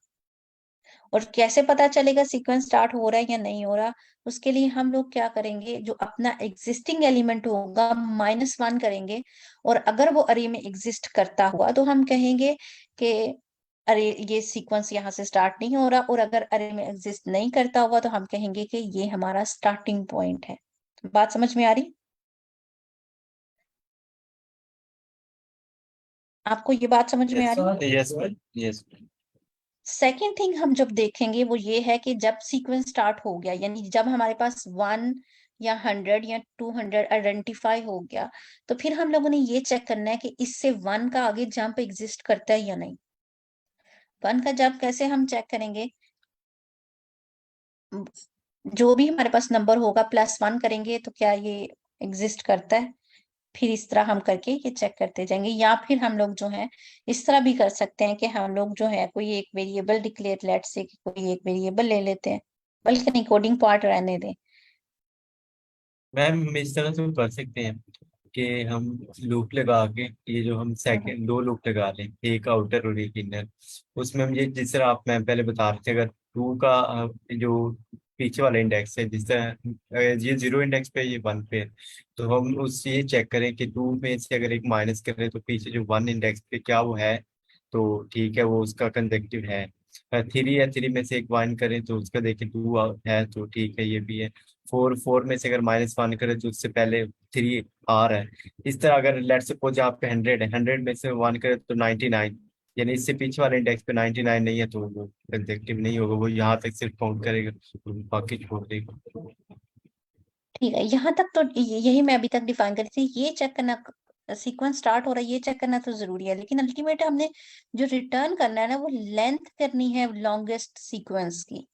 [SPEAKER 1] और कैसे पता चलेगा सीक्वेंस स्टार्ट हो रहा है या नहीं हो रहा, उसके लिए हम लोग क्या करेंगे, जो अपना एग्जिस्टिंग एलिमेंट होगा -1 करेंगे, और अगर वो अरे में एग्जिस्ट करता हुआ तो हम कहेंगे कि अरे ये सीक्वेंस यहाँ से स्टार्ट नहीं हो रहा, और अगर अरे में एग्जिस्ट नहीं करता हुआ तो हम कहेंगे कि ये हमारा स्टार्टिंग पॉइंट है। बात समझ में आ रही? आपको ये बात समझ में आ रही?
[SPEAKER 8] Yes yes.
[SPEAKER 1] सेकेंड थिंग हम जब देखेंगे वो ये है कि जब सीक्वेंस स्टार्ट हो गया, यानी जब हमारे पास 1 या 100 या 200 आइडेंटिफाई हो गया, तो फिर हम लोगों ने ये चेक करना है कि इससे 1 का आगे जंप एग्जिस्ट करता है या नहीं। 1 का जंप कैसे हम चेक करेंगे, जो भी हमारे पास नंबर होगा +1 करेंगे तो क्या ये एग्जिस्ट करता है, फिर इस तरह हम करके ये चेक करते जाएंगे। या फिर हम लोग जो है इस तरह भी कर सकते हैं कि हम लोग जो है कोई एक वेरिएबल डिक्लेयर, लेट से कोई एक वेरिएबल ले लेते हैं, बल्कि नहीं, कोडिंग पार्ट रहने दें।
[SPEAKER 8] मैम हम इस तरह से कर सकते हैं कि हम लूप लगा के, ये जो हम सेकंड 2 लूप लगा लें, एक आउटर और एक इनर। उसमें हम ये जिस तरह आप मैम पहले बता रहे थे, अगर 2 का जो पीछे वाला इंडेक्स है, जिस तरह ये 0 इंडेक्स पे, ये 1 पे है, तो हम उस ये चेक करें कि 2 में से अगर एक माइनस करें तो पीछे जो 1 इंडेक्स पे क्या वो है, तो ठीक है वो उसका कंसेक्यूटिव है। 3 या 3 में से एक 1 करें तो उसका देखें 2 है, तो ठीक है ये भी है। 4 में से अगर -1 करें तो उससे पहले 3 आ रहा है। इस तरह अगर लेट सपोज आप पे 100 है, 100 में से 1 करें तो 99, यानी इससे पीछे वाले इंडेक्स पे 99 नहीं है तो वो कंसेक्यूटिव नहीं होगा, वो यहाँ तक सिर्फ काउंट करेगा, बाकी छोड़ देगा।
[SPEAKER 1] ठीक है, यहाँ तक तो यही मैं अभी तक डिफाइन करी थी। ये चेक करना, सीक्वेंस स्टार्ट हो रहा है ये चेक करना तो जरूरी है, लेकिन अल्टीमेट हमने जो रिटर्न करना है ना, वो लेंथ करनी है लॉन्गेस्ट सीक्वेंस की।